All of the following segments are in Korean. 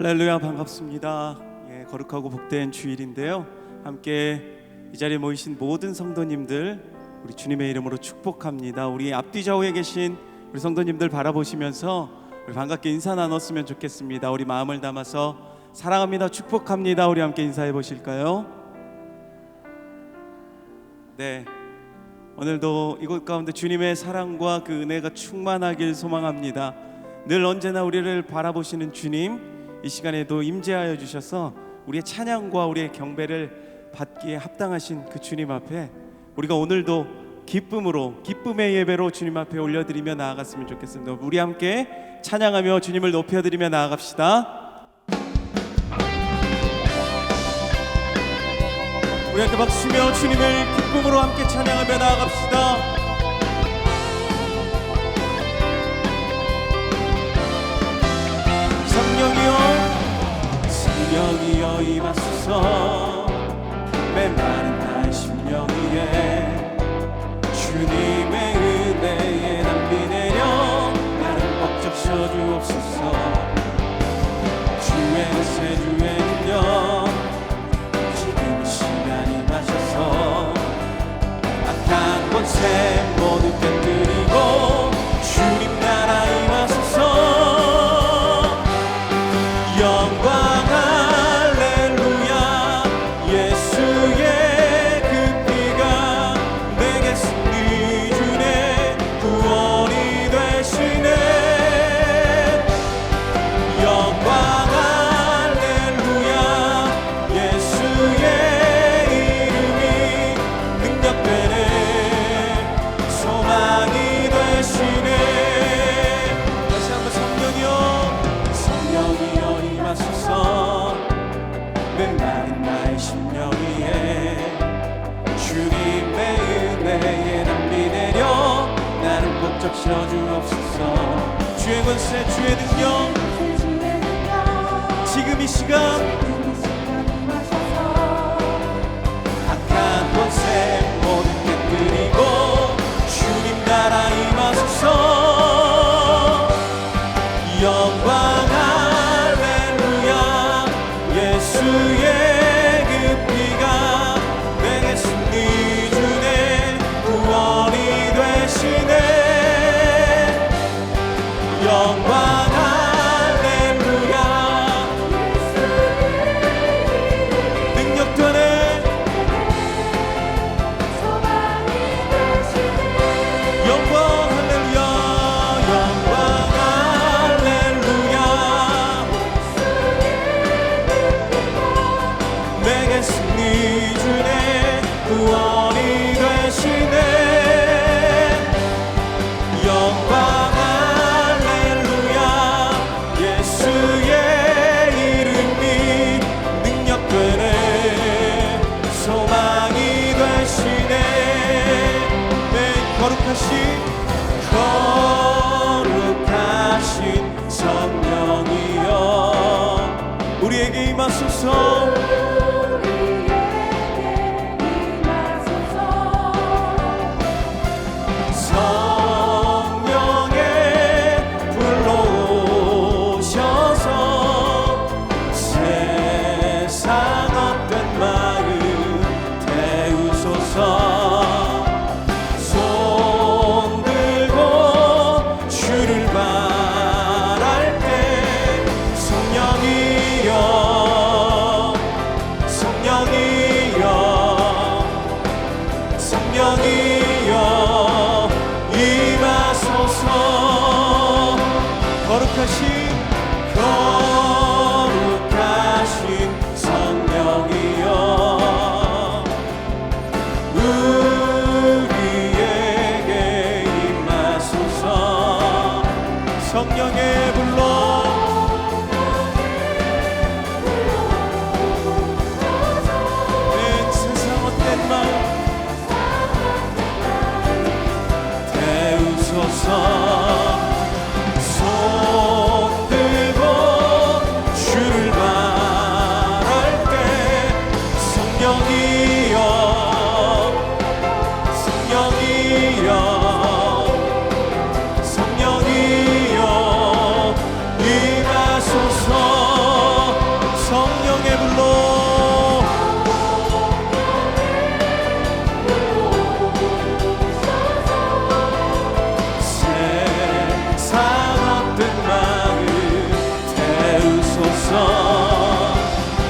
할렐루야, 반갑습니다. 거룩하고 복된 주일인데요, 함께 이 자리에 모이신 모든 성도님들 우리 주님의 이름으로 축복합니다. 우리 앞뒤 좌우에 계신 우리 성도님들 바라보시면서 우리 반갑게 인사 나눴으면 좋겠습니다. 우리 마음을 담아서 사랑합니다, 축복합니다, 우리 함께 인사해 보실까요? 네, 오늘도 이곳 가운데 주님의 사랑과 그 은혜가 충만하길 소망합니다. 늘 언제나 우리를 바라보시는 주님, 이 시간에도 임재하여 주셔서 우리의 찬양과 우리의 경배를 받기에 합당하신 그 주님 앞에 우리가 오늘도 기쁨의 예배로 주님 앞에 올려드리며 나아갔으면 좋겠습니다. 우리 함께 찬양하며 주님을 높여드리며 나아갑시다. 우리 함께 박수며 주님을 기쁨으로 함께 찬양하며 나아갑시다. 성령이여 임하소서. 메마른 나의 심령 위에 주님의 은혜에 낭비 내려 나를 벅적셔 주옵소서. 주의 은세 주의 능력 지금 시간이 임하셔서 악한 권세 모두 깨뜨리고 주님 나라 임하소서. 영광 메마른 나의 심령 위에 주님의 은혜에 낭비 내려 나를 벅적셔 주옵소서. 주의 권세 주의 능력 지금 이 시간 악한 권세 모두 깨뜨리고 주님 나라 임하소서. 영광 주의 그 피가 내게 승리 주네 구원이 되시네. 영광 할렐루야. 능력 되네 영광 할렐루야. 영광 할렐루야. 내게 승리 주네 구원이 되시네. 영광 할렐루야. 예수의 이름이 능력 되네 소망이 되시네. 네, 거룩하신 성령이여 우리에게 임하소서.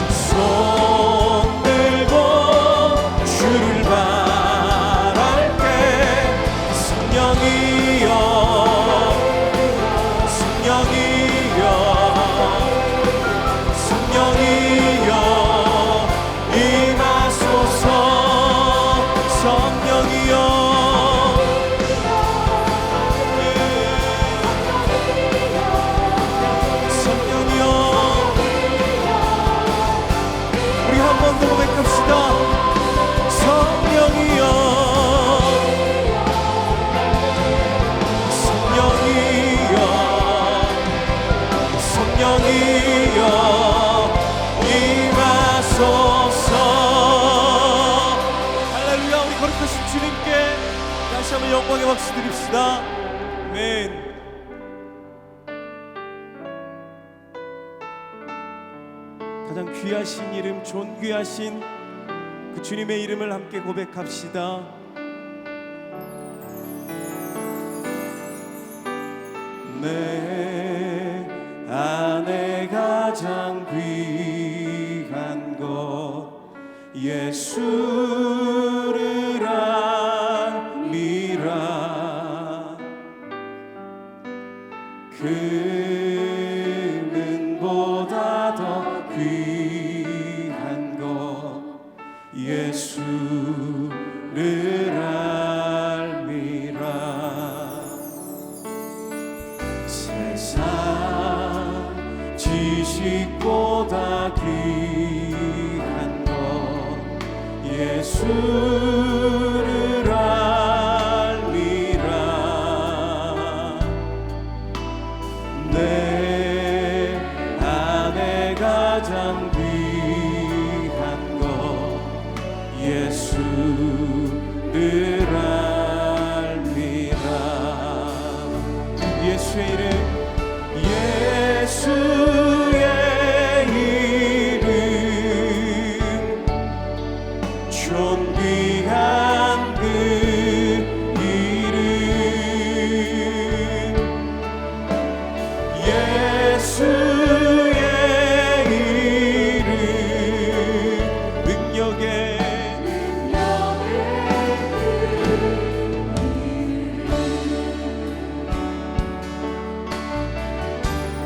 손 들고 주를 바랄게. 성령이여 성령이여 성령이여 임하소서. 성령이여 성령이여 우리 한 번 더 고백합시다. 성령이여 성령이여 성령이여 임하소서. 할렐루야. 우리 거룩하신 주님께 다시 한번 영광의 박수 드립시다. 아멘. 가장 귀하신 이름, 존귀하신 그 주님의 이름을 함께 고백합시다. 내 안에 가장 귀한 것 예수를 알미라. 금은보다 더 귀한 것 예수를 알미라. 세상 지식보다 귀한 것 예수를 알미라. 내 안에 가장 귀한 것 예수를 알미라. 예수의 이름 예수의 이름 존귀한 그 이름 예수의 이름 능력의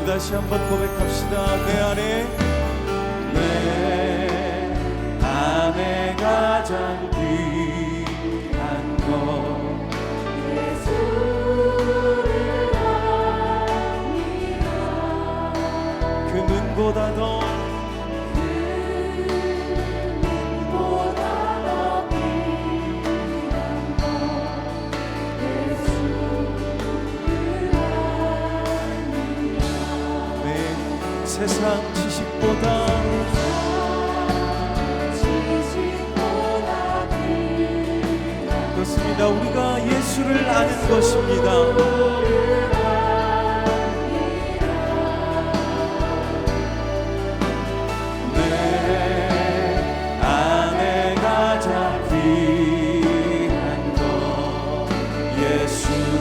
다시 한번 고백합시다. 내 안에 가장 귀한 것 예수를 알미라. 금은보다 더 세상 지식보다 그렇습니다. 우리가 예수를 아는 것입니다. 내 안에 가장 귀한 것 예수를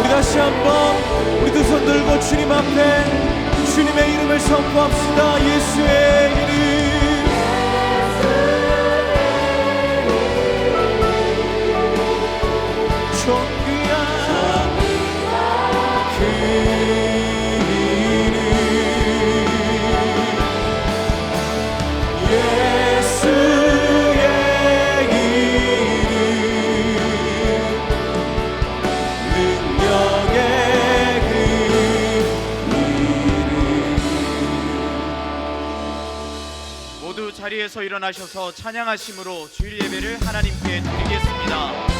다시 한번 우리 두 손 들고 주님 앞에 주님의 이름을 선포합시다. 예수의 이름 존귀한 그 이름 예수의 이름 능력의 그 이름. 모두 자리에서 일어나셔서 찬양하심으로 주일 예배를 하나님께 드리겠습니다.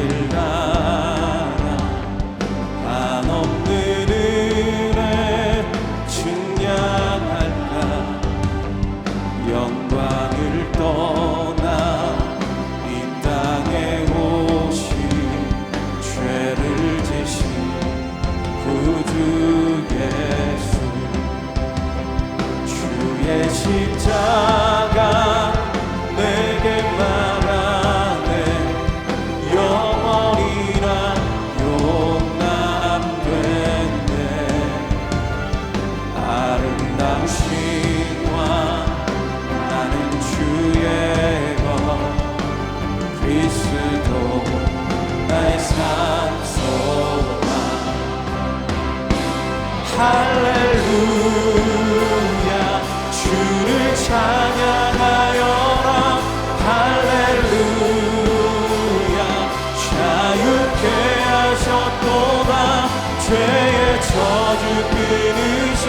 자빌나라 한없는 은혜 측량할까 영광을 떠나 이 땅에 오신 죄를 지신 구주 예수 주의 십자가 내게 말하네 영원이라 용납됐네 아름다운 신과 나는 주의 것 그리스도 나의 산소만 할렐루야 주를 찬양하여라 할렐루야 자유케 하셨도다 죄의 저주 끊으신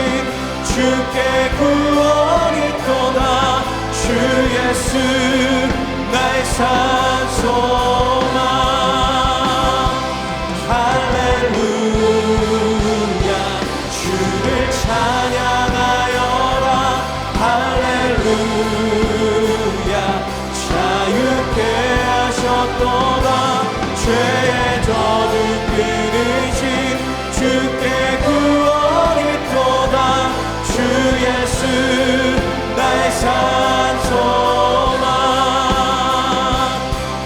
주께 구원이 있도다 주 예수 나의 산소만 할렐루야 주를 찬양하여라 할렐루야 자유케 하셨도다 죄의 저주 끊으신 주께 구원이 있도다 주 예수 나의 산소만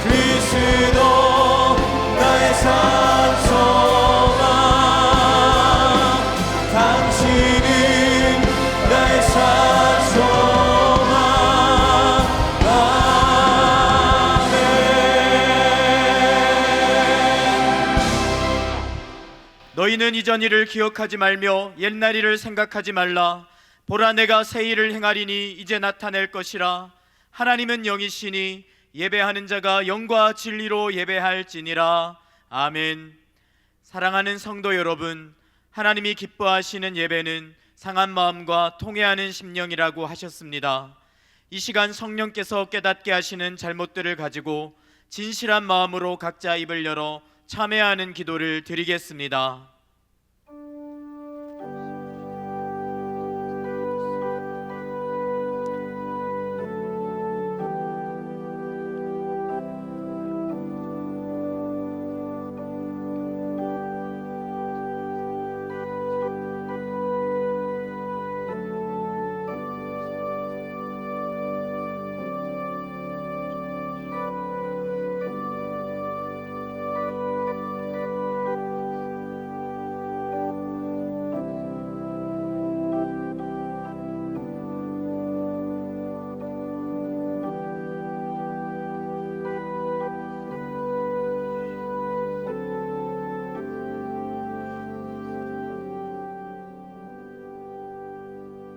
그리스도 나의 산소만 당신은 나의 산소만 아멘. 너희는 이전 일을 기억하지 말며 옛날 일을 생각하지 말라. 보라 내가 새 일을 행하리니 이제 나타낼 것이라. 하나님은 영이시니 예배하는 자가 영과 진리로 예배할지니라. 아멘. 사랑하는 성도 여러분, 하나님이 기뻐하시는 예배는 상한 마음과 통회하는 심령이라고 하셨습니다. 이 시간 성령께서 깨닫게 하시는 잘못들을 가지고 진실한 마음으로 각자 입을 열어 참회하는 기도를 드리겠습니다.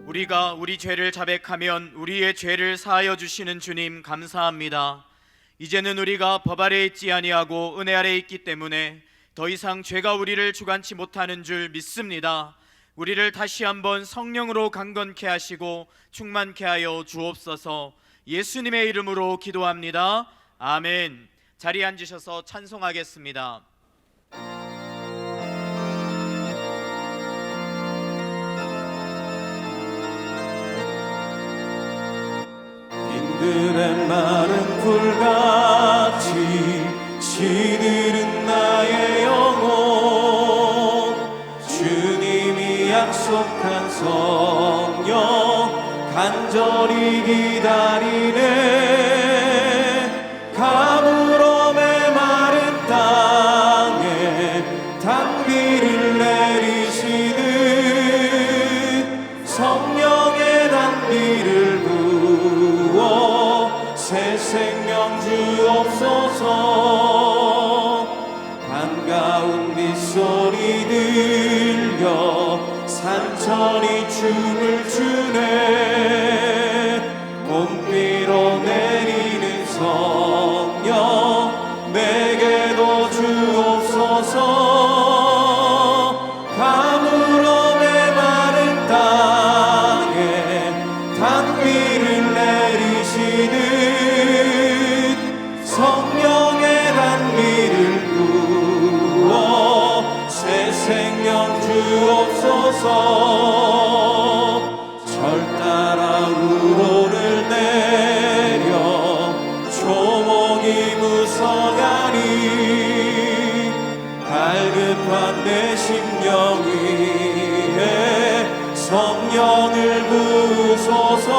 우리가 우리 죄를 자백하면 우리의 죄를 사하여 주시는 주님 감사합니다. 이제는 우리가 법 아래 있지 아니하고 은혜 아래 있기 때문에 더 이상 죄가 우리를 주관치 못하는 줄 믿습니다. 우리를 다시 한번 성령으로 강건케 하시고 충만케 하여 주옵소서. 예수님의 이름으로 기도합니다. 아멘. 자리에 앉으셔서 찬송하겠습니다. 빈들의 마른 풀같이 시들은 나의 영혼 주님이 약속한 성령 간절히 기다리네 가물어 메마른 땅에 단비를 내리시는 성령의 단비를 새 생명 주옵소서 반가운 소리 들려 산천이 춤을 추네. 봄비로 내리는 성령 내게도 주옵소서. 가물어 메마른 땅에 단비를 내리시듯 성령의 단비를 부어 새 생명 주옵소서. 절 따라 우로를 내려 초목이 무성하니 갈급한 내 심령 위에 성령을 부으소서.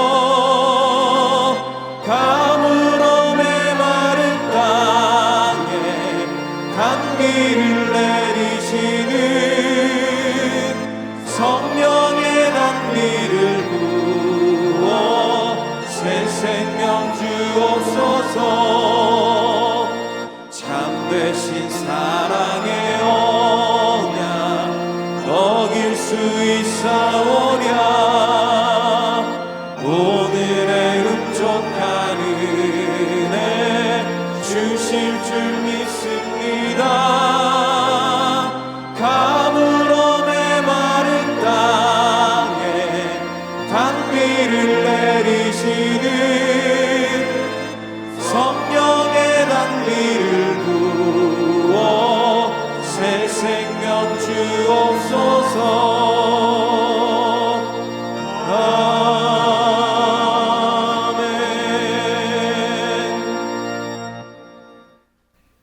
가물어 메마른 땅에 단비를 내리시는 성령의 단비를 부어 새 생명 주옵소서. 참되신 사랑의 언약 어길 수 있사오랴. 오늘의 음족한 은혜 주실 줄 믿습니다. 가물어 메마른 땅에 단비를 내리시는 성령의 단비를 부어 새 생명 주옵소서.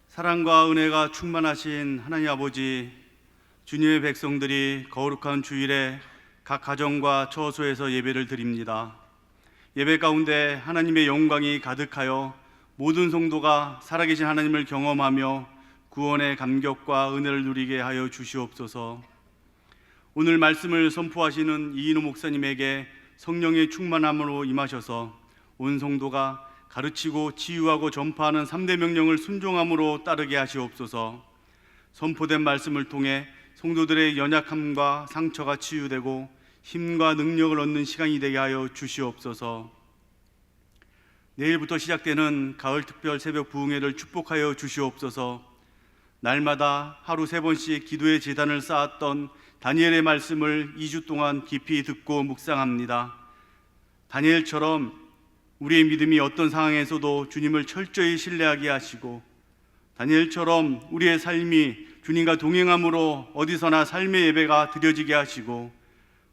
사랑과 은혜가 충만하신 하나님 아버지, 주님의 백성들이 거룩한 주일에 각 가정과 처소에서 예배를 드립니다. 예배 가운데 하나님의 영광이 가득하여 모든 성도가 살아계신 하나님을 경험하며 구원의 감격과 은혜를 누리게 하여 주시옵소서. 오늘 말씀을 선포하시는 이인호 목사님에게 성령의 충만함으로 임하셔서 온 성도가 가르치고 치유하고 전파하는 3대 명령을 순종함으로 따르게 하시옵소서. 선포된 말씀을 통해 성도들의 연약함과 상처가 치유되고 힘과 능력을 얻는 시간이 되게 하여 주시옵소서. 내일부터 시작되는 가을 특별 새벽 부흥회를 축복하여 주시옵소서. 날마다 하루 3번씩 기도의 제단을 쌓았던 다니엘의 말씀을 2주 동안 깊이 듣고 묵상합니다. 다니엘처럼 우리의 믿음이 어떤 상황에서도 주님을 철저히 신뢰하게 하시고, 다니엘처럼 우리의 삶이 주님과 동행함으로 어디서나 삶의 예배가 드려지게 하시고,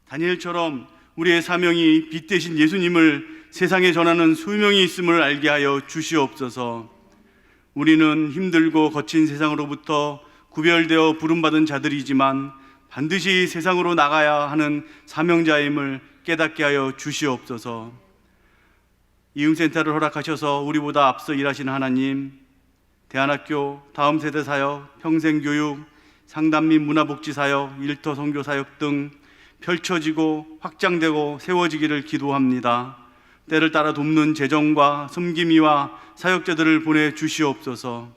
다니엘처럼 우리의 사명이 빛 대신 예수님을 세상에 전하는 소명이 있음을 알게 하여 주시옵소서. 우리는 힘들고 거친 세상으로부터 구별되어 부름받은 자들이지만 반드시 세상으로 나가야 하는 사명자임을 깨닫게 하여 주시옵소서. 이음센터를 허락하셔서 우리보다 앞서 일하시는 하나님, 대안학교, 다음 세대 사역, 평생교육, 상담 및 문화복지 사역, 일터 선교 사역 등 펼쳐지고 확장되고 세워지기를 기도합니다. 때를 따라 돕는 재정과 섬김이와 사역자들을 보내주시옵소서.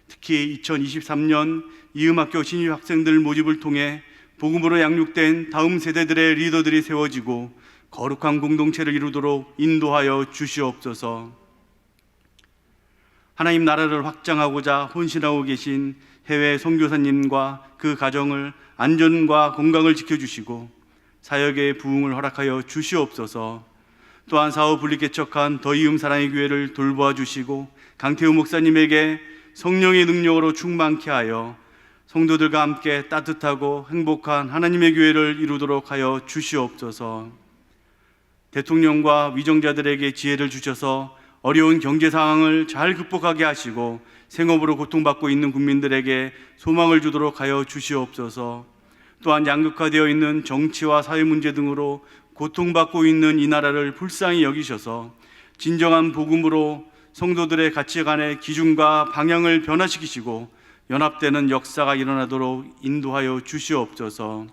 특히 2023년 이음학교 신입 학생들 모집을 통해 복음으로 양육된 다음 세대들의 리더들이 세워지고 거룩한 공동체를 이루도록 인도하여 주시옵소서. 하나님 나라를 확장하고자 헌신하고 계신 해외 선교사님과 그 가정을 안전과 건강을 지켜주시고 사역의 부흥을 허락하여 주시옵소서. 또한 사후 분리개척한 더이음 사랑의 교회를 돌보아 주시고 강태우 목사님에게 성령의 능력으로 충만케 하여 성도들과 함께 따뜻하고 행복한 하나님의 교회를 이루도록 하여 주시옵소서. 대통령과 위정자들에게 지혜를 주셔서 어려운 경제 상황을 잘 극복하게 하시고 생업으로 고통받고 있는 국민들에게 소망을 주도록 하여 주시옵소서. 또한 양극화되어 있는 정치와 사회 문제 등으로 고통받고 있는 이 나라를 불쌍히 여기셔서 진정한 복음으로 성도들의 가치관의 기준과 방향을 변화시키시고 연합되는 역사가 일어나도록 인도하여 주시옵소서.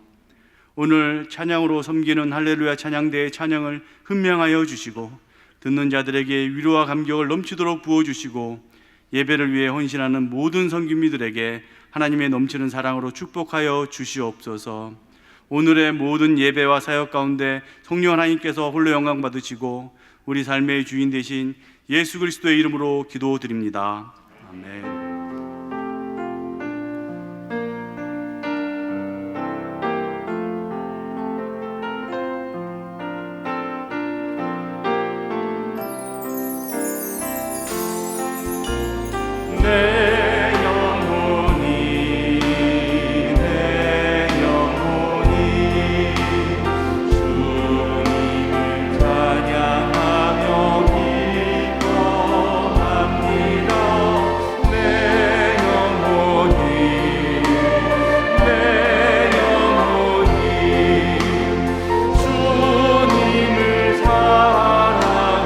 오늘 찬양으로 섬기는 할렐루야 찬양대의 찬양을 훈명하여 주시고 듣는 자들에게 위로와 감격을 넘치도록 부어주시고 예배를 위해 헌신하는 모든 선교미들에게 하나님의 넘치는 사랑으로 축복하여 주시옵소서. 오늘의 모든 예배와 사역 가운데 성령 하나님께서 홀로 영광 받으시고 우리 삶의 주인 되신 예수 그리스도의 이름으로 기도드립니다. 아멘. 내 영혼이 주님을 찬양하며 기뻐합니다. 내 영혼이 주님을 사랑합니다.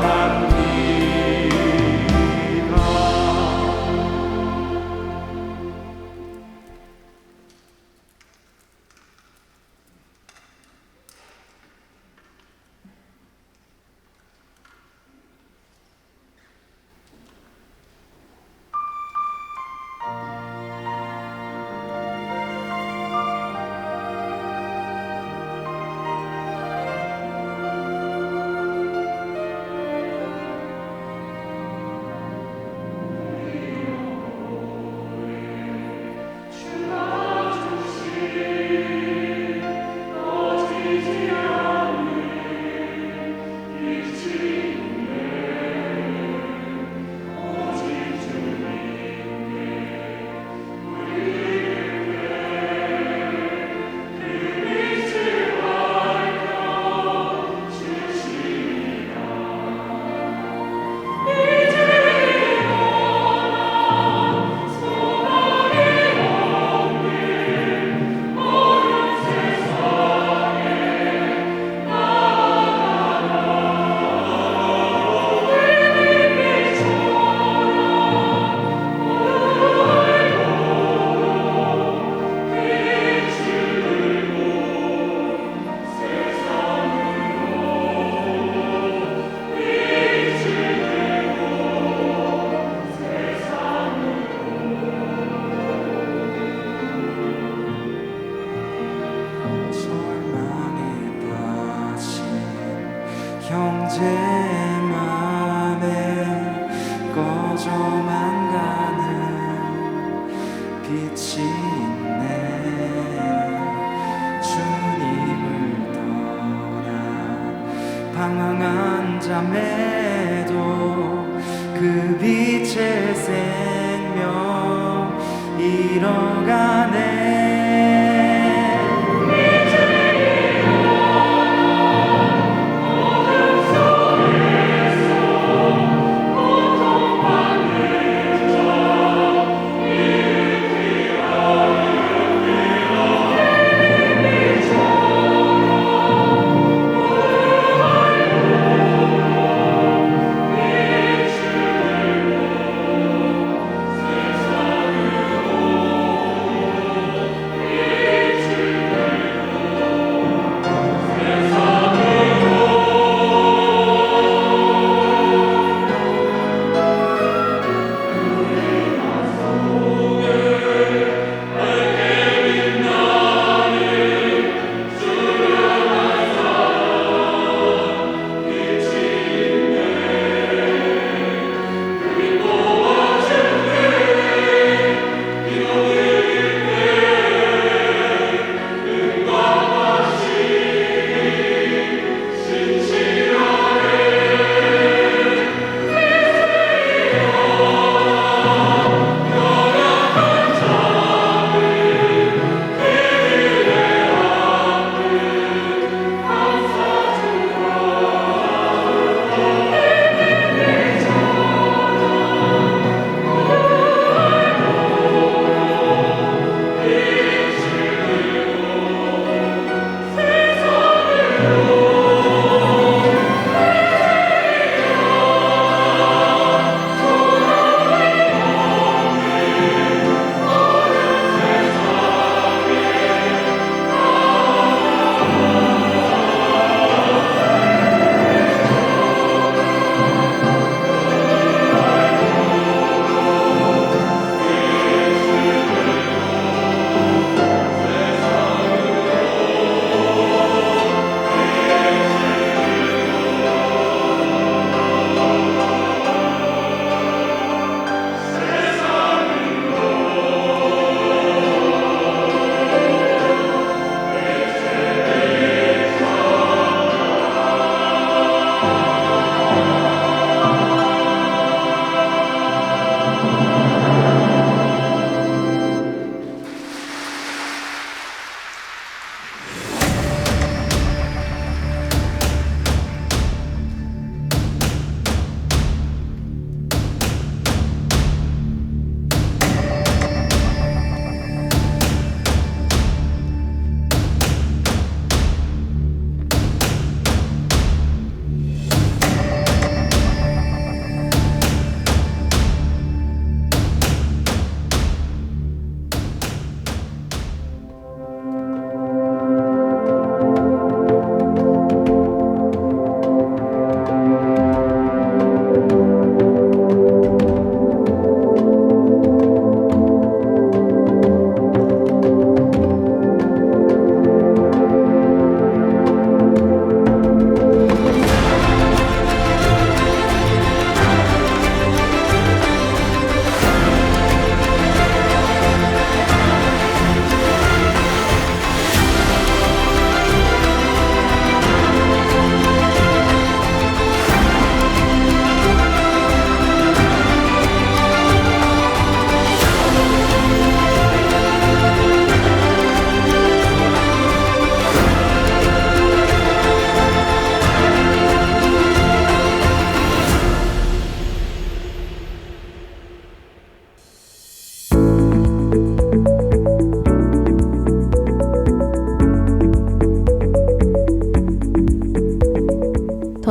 형제 맘에 꺼져만 가는 빛이 있네. 주님을 떠나 방황한 자매도 그 빛의 생명 잃어가네.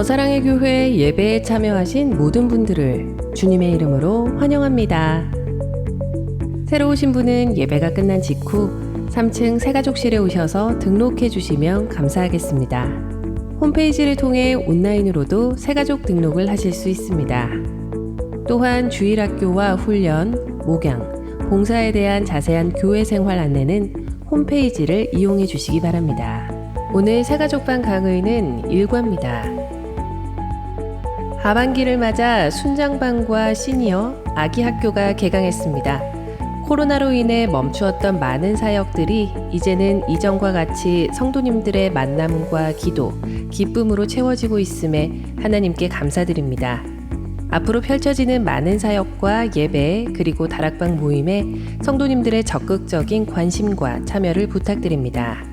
더사랑의 교회 예배에 참여하신 모든 분들을 주님의 이름으로 환영합니다. 새로 오신 분은 예배가 끝난 직후 3층 새가족실에 오셔서 등록해 주시면 감사하겠습니다. 홈페이지를 통해 온라인으로도 새가족 등록을 하실 수 있습니다. 또한 주일학교와 훈련, 목양, 봉사에 대한 자세한 교회 생활 안내는 홈페이지를 이용해 주시기 바랍니다. 오늘 새가족반 강의는 1과입니다. 하반기를 맞아 순장반과 시니어, 아기 학교가 개강했습니다. 코로나로 인해 멈추었던 많은 사역들이 이제는 이전과 같이 성도님들의 만남과 기도, 기쁨으로 채워지고 있음에 하나님께 감사드립니다. 앞으로 펼쳐지는 많은 사역과 예배 그리고 다락방 모임에 성도님들의 적극적인 관심과 참여를 부탁드립니다.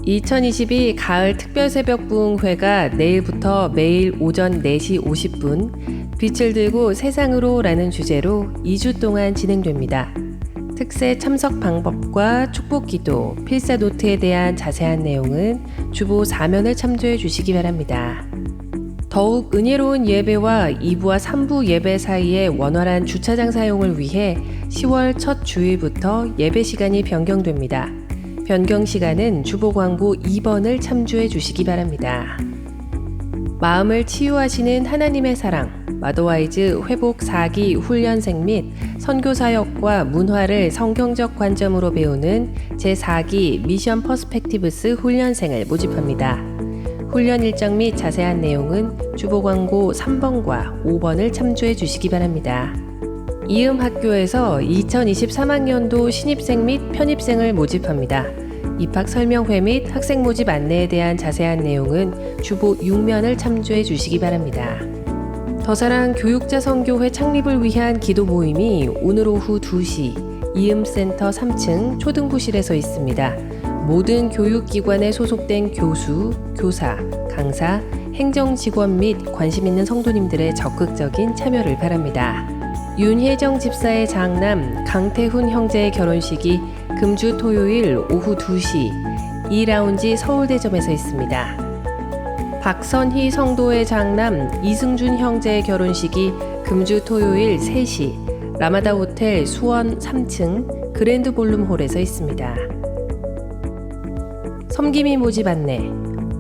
2022 가을 특별 새벽 부흥회가 내일부터 매일 오전 4시 50분 빛을 들고 세상으로 라는 주제로 2주 동안 진행됩니다. 특세 참석 방법과 축복 기도, 필사 노트에 대한 자세한 내용은 주보 4면을 참조해 주시기 바랍니다. 더욱 은혜로운 예배와 2부와 3부 예배 사이의 원활한 주차장 사용을 위해 10월 첫 주일부터 예배 시간이 변경됩니다. 변경 시간은 주보 광고 2번을 참조해 주시기 바랍니다. 마음을 치유하시는 하나님의 사랑, 마더와이즈 회복 4기 훈련생 및 선교사역과 문화를 성경적 관점으로 배우는 제4기 미션 퍼스펙티브스 훈련생을 모집합니다. 훈련 일정 및 자세한 내용은 주보 광고 3번과 5번을 참조해 주시기 바랍니다. 이음학교에서 2023학년도 신입생 및 편입생을 모집합니다. 입학 설명회 및 학생 모집 안내에 대한 자세한 내용은 주보 6면을 참조해 주시기 바랍니다. 더사랑 교육자 선교회 창립을 위한 기도 모임이 오늘 오후 2시 이음센터 3층 초등부실에서 있습니다. 모든 교육기관에 소속된 교수, 교사, 강사, 행정직원 및 관심 있는 성도님들의 적극적인 참여를 바랍니다. 윤혜정 집사의 장남 강태훈 형제의 결혼식이 금주 토요일 오후 2시 2라운지 서울대점에서 있습니다. 박선희 성도의 장남 이승준 형제의 결혼식이 금주 토요일 3시 라마다 호텔 수원 3층 그랜드 볼룸홀에서 있습니다. 섬김이 모집 안내,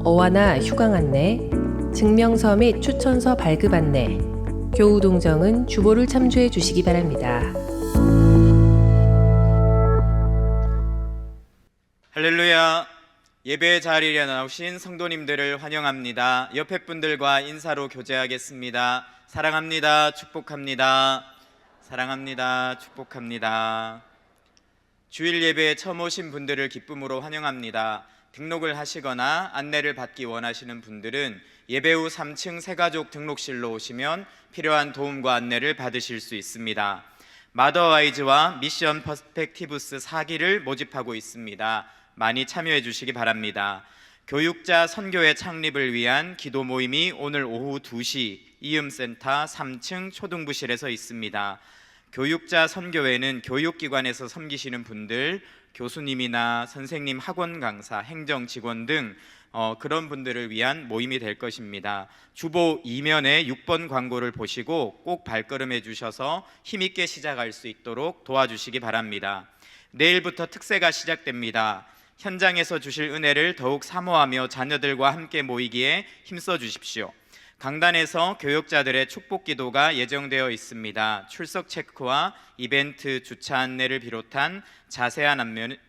어와나 휴강 안내, 증명서 및 추천서 발급 안내, 교우 동정은 주보를 참조해 주시기 바랍니다. 할렐루야. 예배 자리에 나오신 성도님들을 환영합니다. 옆에 분들과 인사로 교제하겠습니다. 사랑합니다. 축복합니다. 사랑합니다. 축복합니다. 주일 예배에 처음 오신 분들을 기쁨으로 환영합니다. 등록을 하시거나 안내를 받기 원하시는 분들은 예배 후 3층 새가족 등록실로 오시면 필요한 도움과 안내를 받으실 수 있습니다. 마더와이즈와 미션 퍼스펙티브스 4기를 모집하고 있습니다. 많이 참여해 주시기 바랍니다. 교육자 선교회 창립을 위한 기도 모임이 오늘 오후 2시 이음센터 3층 초등부실에서 있습니다. 교육자 선교회는 교육기관에서 섬기시는 분들, 교수님이나 선생님, 학원 강사, 행정 직원 등 그런 분들을 위한 모임이 될 것입니다. 주보 2면에 6번 광고를 보시고 꼭 발걸음해 주셔서 힘있게 시작할 수 있도록 도와주시기 바랍니다. 내일부터 특세가 시작됩니다. 현장에서 주실 은혜를 더욱 사모하며 자녀들과 함께 모이기에 힘써 주십시오. 강단에서 교육자들의 축복 기도가 예정되어 있습니다. 출석 체크와 이벤트 주차 안내를 비롯한 자세한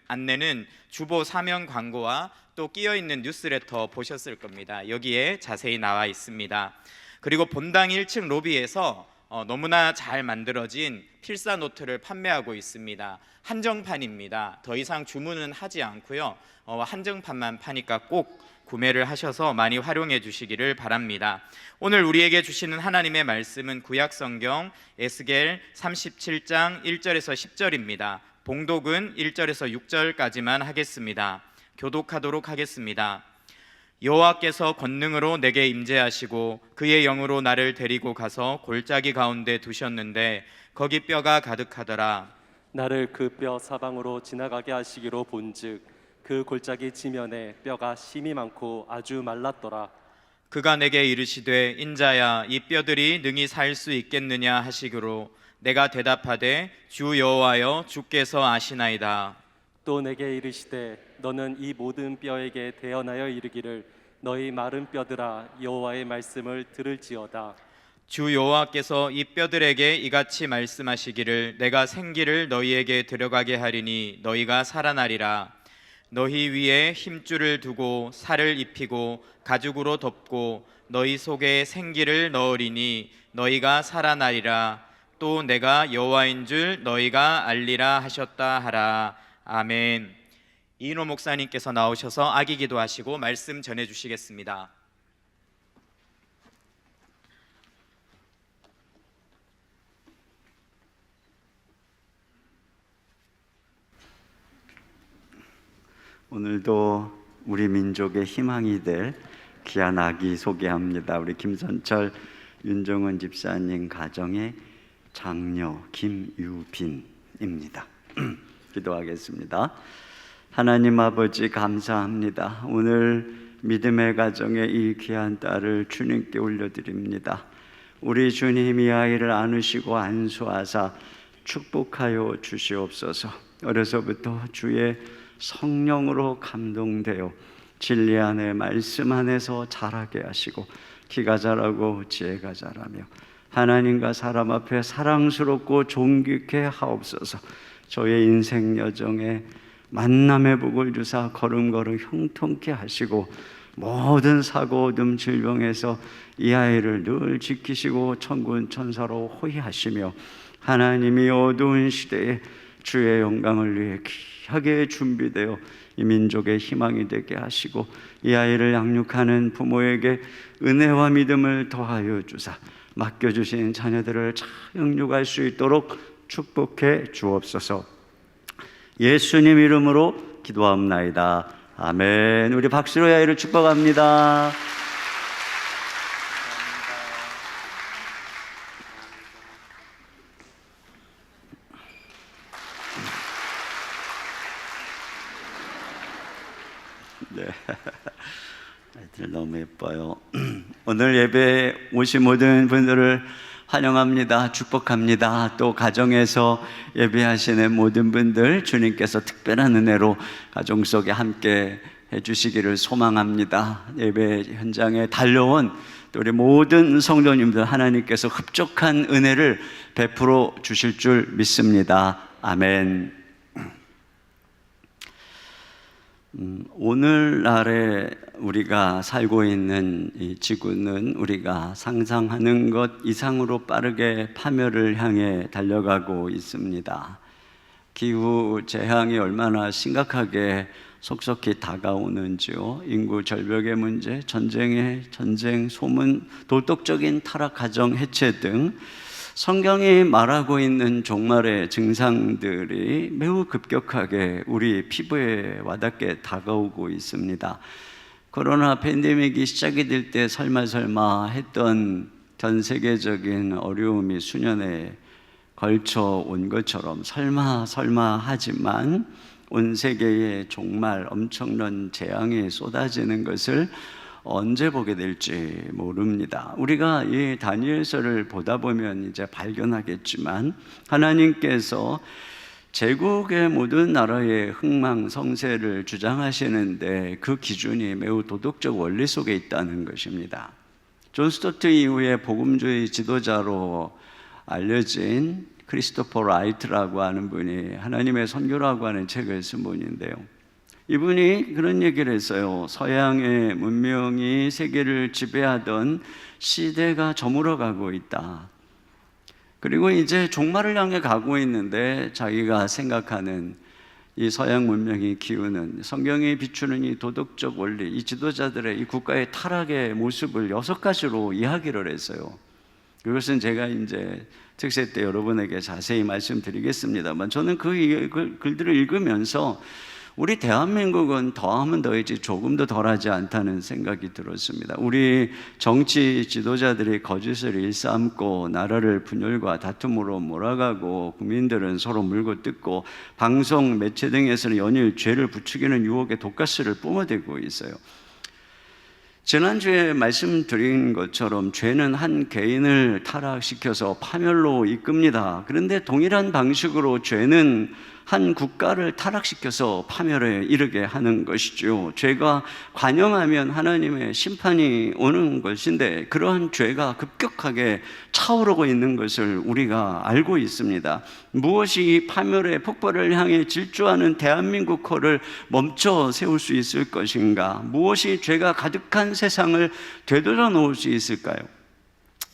안내는 주보 4면 광고와 또 끼어있는 뉴스레터 보셨을 겁니다. 여기에 자세히 나와 있습니다. 그리고 본당 1층 로비에서 너무나 잘 만들어진 필사 노트를 판매하고 있습니다. 한정판입니다. 더 이상 주문은 하지 않고요. 한정판만 파니까 꼭 구매를 하셔서 많이 활용해 주시기를 바랍니다. 오늘 우리에게 주시는 하나님의 말씀은 구약성경 에스겔 37장 1절에서 10절입니다. 봉독은 1절에서 6절까지만 하겠습니다. 교독하도록 하겠습니다. 여호와께서 권능으로 내게 임재하시고 그의 영으로 나를 데리고 가서 골짜기 가운데 두셨는데 거기 뼈가 가득하더라. 나를 그 뼈 사방으로 지나가게 하시기로 본즉 그 골짜기 지면에 뼈가 심이 많고 아주 말랐더라. 그가 내게 이르시되 인자야 이 뼈들이 능히 살 수 있겠느냐 하시기로 내가 대답하되 주 여호와여 주께서 아시나이다. 또 내게 이르시되 너는 이 모든 뼈에게 대언하여 이르기를 너희 마른 뼈들아 여호와의 말씀을 들을지어다. 주 여호와께서 이 뼈들에게 이같이 말씀하시기를 내가 생기를 너희에게 들어가게 하리니 너희가 살아나리라. 너희 위에 힘줄을 두고 살을 입히고 가죽으로 덮고 너희 속에 생기를 넣으리니 너희가 살아나리라. 또 내가 여호와인 줄 너희가 알리라 하셨다 하라. 아멘. 이인호 목사님께서 나오셔서 악의 기도하시고 말씀 전해 주시겠습니다. 오늘도 우리 민족의 희망이 될 귀한 아기 소개합니다. 우리 김선철, 윤정은 집사님 가정의 장녀 김유빈입니다. 기도하겠습니다. 하나님 아버지 감사합니다. 오늘 믿음의 가정의 이 귀한 딸을 주님께 올려드립니다. 우리 주님 이 아이를 안으시고 안수하사 축복하여 주시옵소서. 어려서부터 주의 성령으로 감동되어 진리 안에 말씀 안에서 자라게 하시고 키가 자라고 지혜가 자라며 하나님과 사람 앞에 사랑스럽고 존귀케 하옵소서. 저의 인생 여정에 만남의 복을 주사 걸음걸음 형통케 하시고 모든 사고 얻음 질병에서 이 아이를 늘 지키시고 천군 천사로 호위하시며 하나님이 어두운 시대에 주의 영광을 위해 귀하게 준비되어 이 민족의 희망이 되게 하시고 이 아이를 양육하는 부모에게 은혜와 믿음을 더하여 주사 맡겨주신 자녀들을 잘 영육할 수 있도록 축복해 주옵소서. 예수님 이름으로 기도합나이다. 아멘. 우리 박수로 이 아이를 축복합니다. 네, 아이들 너무 예뻐요. 오늘 예배에 오신 모든 분들을 환영합니다. 축복합니다. 또 가정에서 예배하시는 모든 분들 주님께서 특별한 은혜로 가정 속에 함께 해주시기를 소망합니다. 예배 현장에 달려온 또 우리 모든 성도님들 하나님께서 흡족한 은혜를 베풀어 주실 줄 믿습니다. 아멘. 오늘날에 우리가 살고 있는 이 지구는 우리가 상상하는 것 이상으로 빠르게 파멸을 향해 달려가고 있습니다. 기후 재앙이 얼마나 심각하게 속속히 다가오는지요. 인구 절벽의 문제, 전쟁, 소문, 도덕적인 타락, 가정 해체 등 성경이 말하고 있는 종말의 증상들이 매우 급격하게 우리 피부에 와닿게 다가오고 있습니다. 코로나 팬데믹이 시작이 될 때 설마 했던 전 세계적인 어려움이 수년에 걸쳐 온 것처럼 설마 하지만 온 세계에 종말 엄청난 재앙이 쏟아지는 것을 언제 보게 될지 모릅니다. 우리가 이 다니엘서를 보다 보면 이제 발견하겠지만 하나님께서 제국의 모든 나라의 흥망성쇠를 주장하시는데 그 기준이 매우 도덕적 원리 속에 있다는 것입니다. 존 스토트 이후에 복음주의 지도자로 알려진 크리스토퍼 라이트라고 하는 분이 하나님의 선교라고 하는 책을 쓴 분인데요. 이분이 그런 얘기를 했어요. 서양의 문명이 세계를 지배하던 시대가 저물어가고 있다. 그리고 이제 종말을 향해 가고 있는데 자기가 생각하는 이 서양 문명이 키우는 성경이 비추는 이 도덕적 원리, 이 지도자들의 이 국가의 타락의 모습을 6가지로 이야기를 했어요. 그것은 제가 이제 특세 때 여러분에게 자세히 말씀드리겠습니다만 저는 그 글들을 읽으면서 우리 대한민국은 더하면 더했지 조금도 덜하지 않다는 생각이 들었습니다. 우리 정치 지도자들이 거짓을 일삼고 나라를 분열과 다툼으로 몰아가고 국민들은 서로 물고 뜯고 방송, 매체 등에서는 연일 죄를 부추기는 유혹에 독가스를 뿜어대고 있어요. 지난주에 말씀드린 것처럼 죄는 한 개인을 타락시켜서 파멸로 이끕니다. 그런데 동일한 방식으로 죄는 한 국가를 타락시켜서 파멸에 이르게 하는 것이죠. 죄가 관영하면 하나님의 심판이 오는 것인데 그러한 죄가 급격하게 차오르고 있는 것을 우리가 알고 있습니다. 무엇이 이 파멸의 폭발을 향해 질주하는 대한민국호를 멈춰 세울 수 있을 것인가? 무엇이 죄가 가득한 세상을 되돌려 놓을 수 있을까요?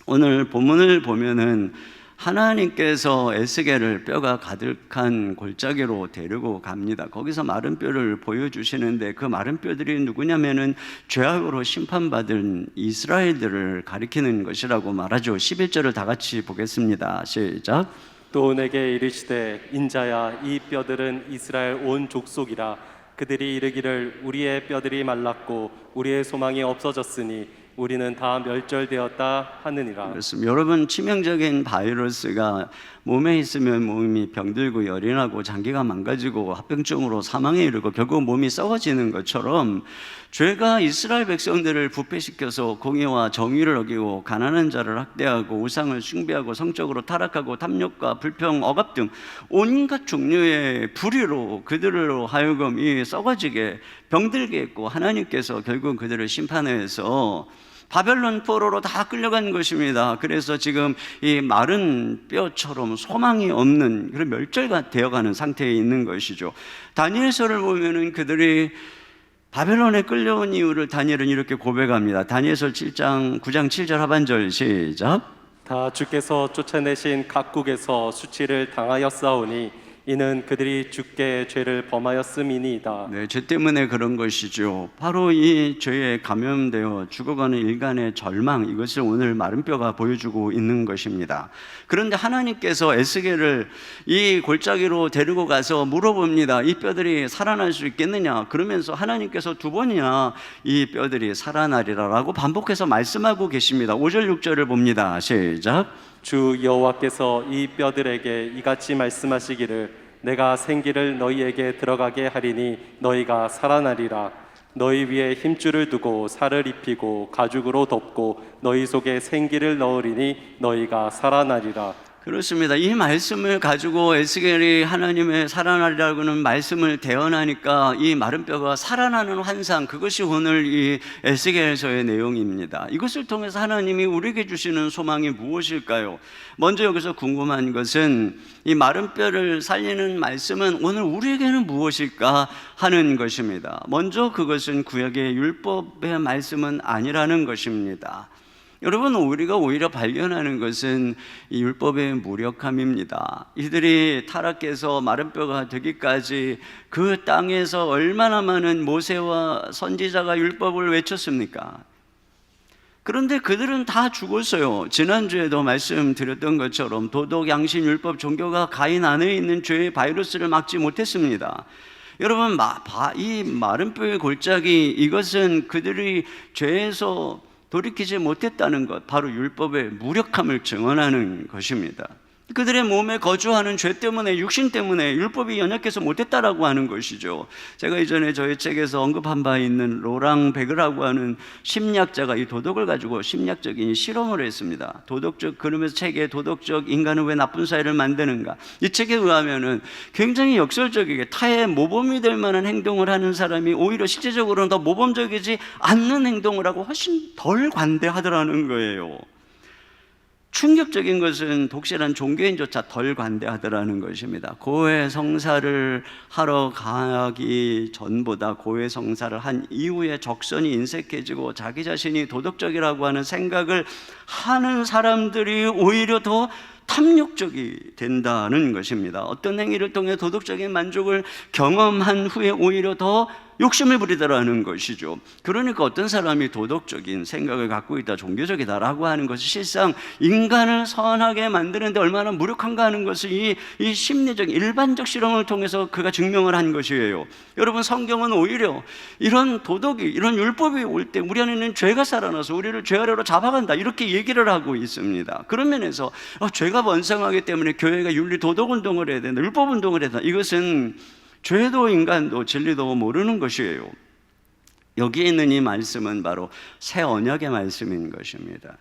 오늘 본문을 보면은 하나님께서 에스겔을 뼈가 가득한 골짜기로 데리고 갑니다. 거기서 마른 뼈를 보여주시는데 그 마른 뼈들이 누구냐면은 죄악으로 심판받은 이스라엘들을 가리키는 것이라고 말하죠. 11절을 다 같이 보겠습니다. 시작. 또 내게 이르시되 인자야 이 뼈들은 이스라엘 온 족속이라. 그들이 이르기를 우리의 뼈들이 말랐고 우리의 소망이 없어졌으니 우리는 다 멸절되었다 하느니라. 그렇습니다. 여러분, 치명적인 바이러스가 몸에 있으면 몸이 병들고 열이 나고 장기가 망가지고 합병증으로 사망에 이르고 결국 몸이 썩어지는 것처럼 죄가 이스라엘 백성들을 부패시켜서 공의와 정의를 어기고 가난한 자를 학대하고 우상을 숭배하고 성적으로 타락하고 탐욕과 불평, 억압 등 온갖 종류의 불의로 그들로 하여금 이 썩어지게 병들게 했고 하나님께서 결국 그들을 심판해서 바벨론 포로로 다 끌려간 것입니다. 그래서 지금 이 마른 뼈처럼 소망이 없는 그런 멸절가 되어가는 상태에 있는 것이죠. 다니엘서를 보면은 그들이 바벨론에 끌려온 이유를 다니엘은 이렇게 고백합니다. 다니엘서 9장 7절 하반절 시작. 다 주께서 쫓아내신 각국에서 수치를 당하였사오니 이는 그들이 주께 죄를 범하였음이니이다. 네, 죄 때문에 그런 것이죠. 바로 이 죄에 감염되어 죽어가는 인간의 절망, 이것을 오늘 마른 뼈가 보여주고 있는 것입니다. 그런데 하나님께서 에스겔을 이 골짜기로 데리고 가서 물어봅니다. 이 뼈들이 살아날 수 있겠느냐? 그러면서 하나님께서 두 번이나 이 뼈들이 살아나리라라고 반복해서 말씀하고 계십니다. 5절 6절을 봅니다. 시작. 주 여호와께서 이 뼈들에게 이같이 말씀하시기를 내가 생기를 너희에게 들어가게 하리니 너희가 살아나리라. 너희 위에 힘줄을 두고 살을 입히고 가죽으로 덮고 너희 속에 생기를 넣으리니 너희가 살아나리라. 그렇습니다. 이 말씀을 가지고 에스겔이 하나님의 살아나리라고는 말씀을 대언하니까 이 마른 뼈가 살아나는 환상, 그것이 오늘 이 에스겔서의 내용입니다. 이것을 통해서 하나님이 우리에게 주시는 소망이 무엇일까요? 먼저 여기서 궁금한 것은 이 마른 뼈를 살리는 말씀은 오늘 우리에게는 무엇일까 하는 것입니다. 먼저 그것은 구약의 율법의 말씀은 아니라는 것입니다. 여러분, 우리가 오히려 발견하는 것은 이 율법의 무력함입니다. 이들이 타락해서 마른 뼈가 되기까지 그 땅에서 얼마나 많은 모세와 선지자가 율법을 외쳤습니까? 그런데 그들은 다 죽었어요. 지난주에도 말씀드렸던 것처럼 도덕, 양심, 율법, 종교가 가인 안에 있는 죄의 바이러스를 막지 못했습니다. 여러분, 이 마른 뼈의 골짜기, 이것은 그들이 죄에서 돌이키지 못했다는 것, 바로 율법의 무력함을 증언하는 것입니다. 그들의 몸에 거주하는 죄 때문에, 육신 때문에 율법이 연약해서 못했다라고 하는 것이죠. 제가 이전에 저희 책에서 언급한 바 있는 로랑 베그라고 하는 심리학자가 이 도덕을 가지고 심리학적인 실험을 했습니다. 도덕적, 그러면서 책에 도덕적 인간은 왜 나쁜 사회를 만드는가, 이 책에 의하면은 굉장히 역설적이게 타의 모범이 될 만한 행동을 하는 사람이 오히려 실제적으로는 더 모범적이지 않는 행동을 하고 훨씬 덜 관대하더라는 거예요. 충격적인 것은 독실한 종교인조차 덜 관대하더라는 것입니다. 고해성사를 하러 가기 전보다 고해성사를 한 이후에 적선이 인색해지고 자기 자신이 도덕적이라고 하는 생각을 하는 사람들이 오히려 더 탐욕적이 된다는 것입니다. 어떤 행위를 통해 도덕적인 만족을 경험한 후에 오히려 더 욕심을 부리더라는 것이죠. 그러니까 어떤 사람이 도덕적인 생각을 갖고 있다, 종교적이다라고 하는 것이 실상 인간을 선하게 만드는데 얼마나 무력한가 하는 것을 이 심리적 일반적 실험을 통해서 그가 증명을 한 것이에요. 여러분, 성경은 오히려 이런 도덕이, 이런 율법이 올 때 우리 안에는 죄가 살아나서 우리를 죄 아래로 잡아간다, 이렇게 얘기를 하고 있습니다. 그런 면에서 죄가 번성하기 때문에 교회가 윤리 도덕 운동을 해야 된다, 율법 운동을 해야 된다, 이것은 죄도 인간도 진리도 모르는 것이에요. 여기에 있는 이 말씀은 바로 새 언약의 말씀인 것입니다.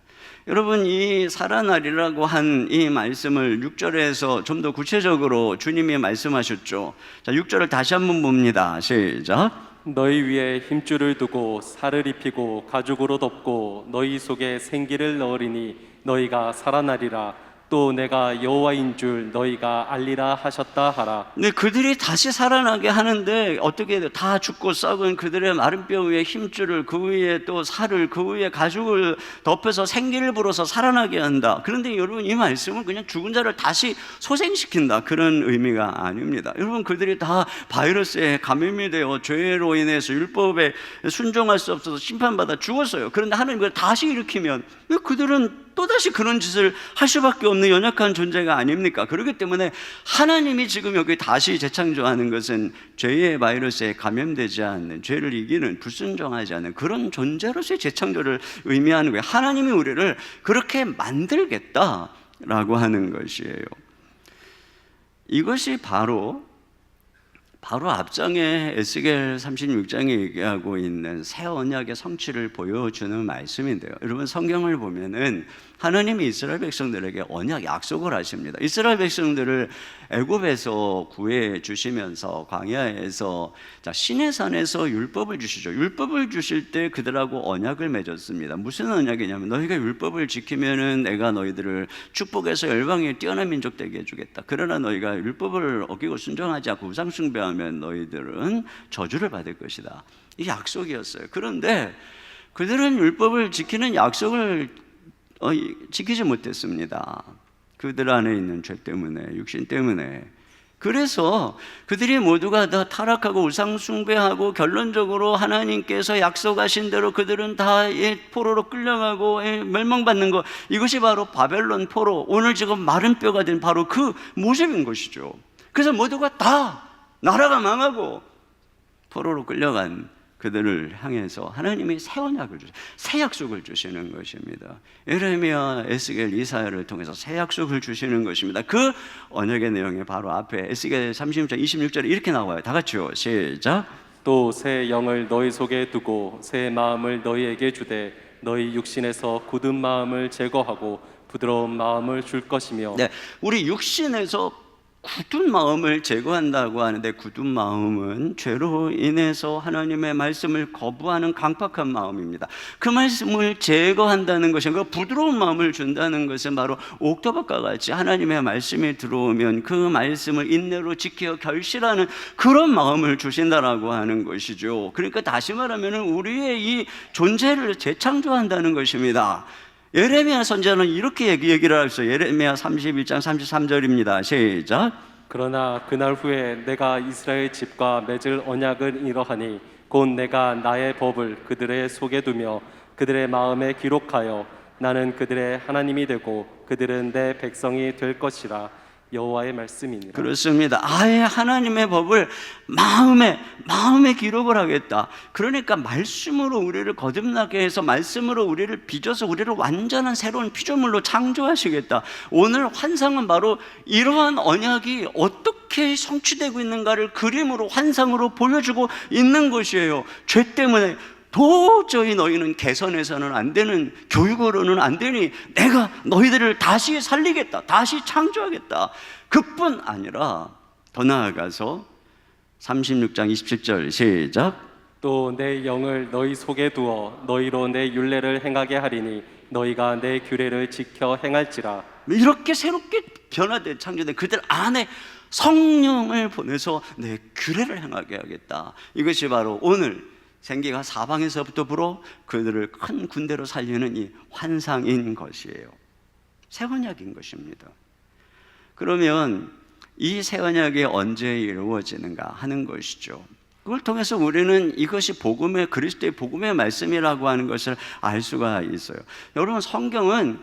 여러분, 이 살아나리라고 한 이 말씀을 6절에서 좀 더 구체적으로 주님이 말씀하셨죠. 자, 6절을 다시 한번 봅니다. 시작. 너희 위에 힘줄을 두고 살을 입히고 가죽으로 덮고 너희 속에 생기를 넣으리니 너희가 살아나리라. 또 내가 여호와인 줄 너희가 알리라 하셨다 하라. 네, 그들이 다시 살아나게 하는데 어떻게 다 죽고 썩은 그들의 마른 뼈 위에 힘줄을, 그 위에 또 살을, 그 위에 가죽을 덮어서 생기를 불어서 살아나게 한다. 그런데 여러분, 이 말씀은 그냥 죽은 자를 다시 소생시킨다, 그런 의미가 아닙니다. 여러분, 그들이 다 바이러스에 감염이 되어 죄로 인해서 율법에 순종할 수 없어서 심판받아 죽었어요. 그런데 하나님 그걸 다시 일으키면 그들은 또다시 그런 짓을 할 수밖에 없는 연약한 존재가 아닙니까? 그렇기 때문에 하나님이 지금 여기 다시 재창조하는 것은 죄의 바이러스에 감염되지 않는, 죄를 이기는, 불순종하지 않는 그런 존재로서의 재창조를 의미하는 거예요. 하나님이 우리를 그렇게 만들겠다라고 하는 것이에요. 이것이 바로 앞장에 에스겔 36장에 얘기하고 있는 새 언약의 성취를 보여주는 말씀인데요. 여러분, 성경을 보면은 하나님이 이스라엘 백성들에게 언약 약속을 하십니다. 이스라엘 백성들을 애굽에서 구해 주시면서 광야에서 시내산에서 율법을 주시죠. 율법을 주실 때 그들하고 언약을 맺었습니다. 무슨 언약이냐면, 너희가 율법을 지키면은 내가 너희들을 축복해서 열방에 뛰어난 민족 되게 해주겠다. 그러나 너희가 율법을 어기고 순종하지 않고 우상 숭배하면 너희들은 저주를 받을 것이다. 이 약속이었어요. 그런데 그들은 율법을 지키는 약속을 지키지 못했습니다. 그들 안에 있는 죄 때문에, 육신 때문에. 그래서 그들이 모두가 다 타락하고 우상 숭배하고 결론적으로 하나님께서 약속하신 대로 그들은 다 포로로 끌려가고 멸망받는 것, 이것이 바로 바벨론 포로, 오늘 지금 마른 뼈가 된 바로 그 모습인 것이죠. 그래서 모두가 다 나라가 망하고 포로로 끌려간 그들을 향해서 하나님이 새 언약을 주시고 새 약속을 주시는 것입니다. 예레미야, 에스겔, 이사야를 통해서 새 약속을 주시는 것입니다. 그 언약의 내용이 바로 앞에 에스겔 36장 26절에 이렇게 나와요. 다 같이요. 시작. 또 새 영을 너희 속에 두고 새 마음을 너희에게 주되 너희 육신에서 굳은 마음을 제거하고 부드러운 마음을 줄 것이며. 네, 우리 육신에서 굳은 마음을 제거한다고 하는데, 굳은 마음은 죄로 인해서 하나님의 말씀을 거부하는 강팍한 마음입니다. 그 말씀을 제거한다는 것은, 그 부드러운 마음을 준다는 것은 바로 옥토박과 같이 하나님의 말씀이 들어오면 그 말씀을 인내로 지켜 결실하는 그런 마음을 주신다라고 하는 것이죠. 그러니까 다시 말하면 우리의 이 존재를 재창조한다는 것입니다. 예레미야 선지자는 이렇게 얘기를 했어요. 예레미야 31장 33절입니다. 시작. 그러나 그날 후에 내가 이스라엘 집과 맺을 언약은 이러하니 곧 내가 나의 법을 그들의 속에 두며 그들의 마음에 기록하여 나는 그들의 하나님이 되고 그들은 내 백성이 될 것이라. 여호와의 말씀입니다. 그렇습니다. 아예 하나님의 법을 마음에 기록을 하겠다. 그러니까 말씀으로 우리를 거듭나게 해서 말씀으로 우리를 빚어서 우리를 완전한 새로운 피조물로 창조하시겠다. 오늘 환상은 바로 이러한 언약이 어떻게 성취되고 있는가를 그림으로, 환상으로 보여주고 있는 것이에요. 죄 때문에 도저히 너희는 개선해서는 안 되는, 교육으로는 안 되니 내가 너희들을 다시 살리겠다, 다시 창조하겠다. 그뿐 아니라 더 나아가서 36장 27절 시작. 또 내 영을 너희 속에 두어 너희로 내 율례를 행하게 하리니 너희가 내 규례를 지켜 행할지라. 이렇게 새롭게 변화된, 창조된 그들 안에 성령을 보내서 내 규례를 행하게 하겠다. 이것이 바로 오늘 생기가 사방에서부터 불어 그들을 큰 군대로 살리는 이 환상인 것이에요. 새 언약인 것입니다. 그러면 이 새 언약이 언제 이루어지는가 하는 것이죠. 그걸 통해서 우리는 이것이 복음의, 그리스도의 복음의 말씀이라고 하는 것을 알 수가 있어요. 여러분, 성경은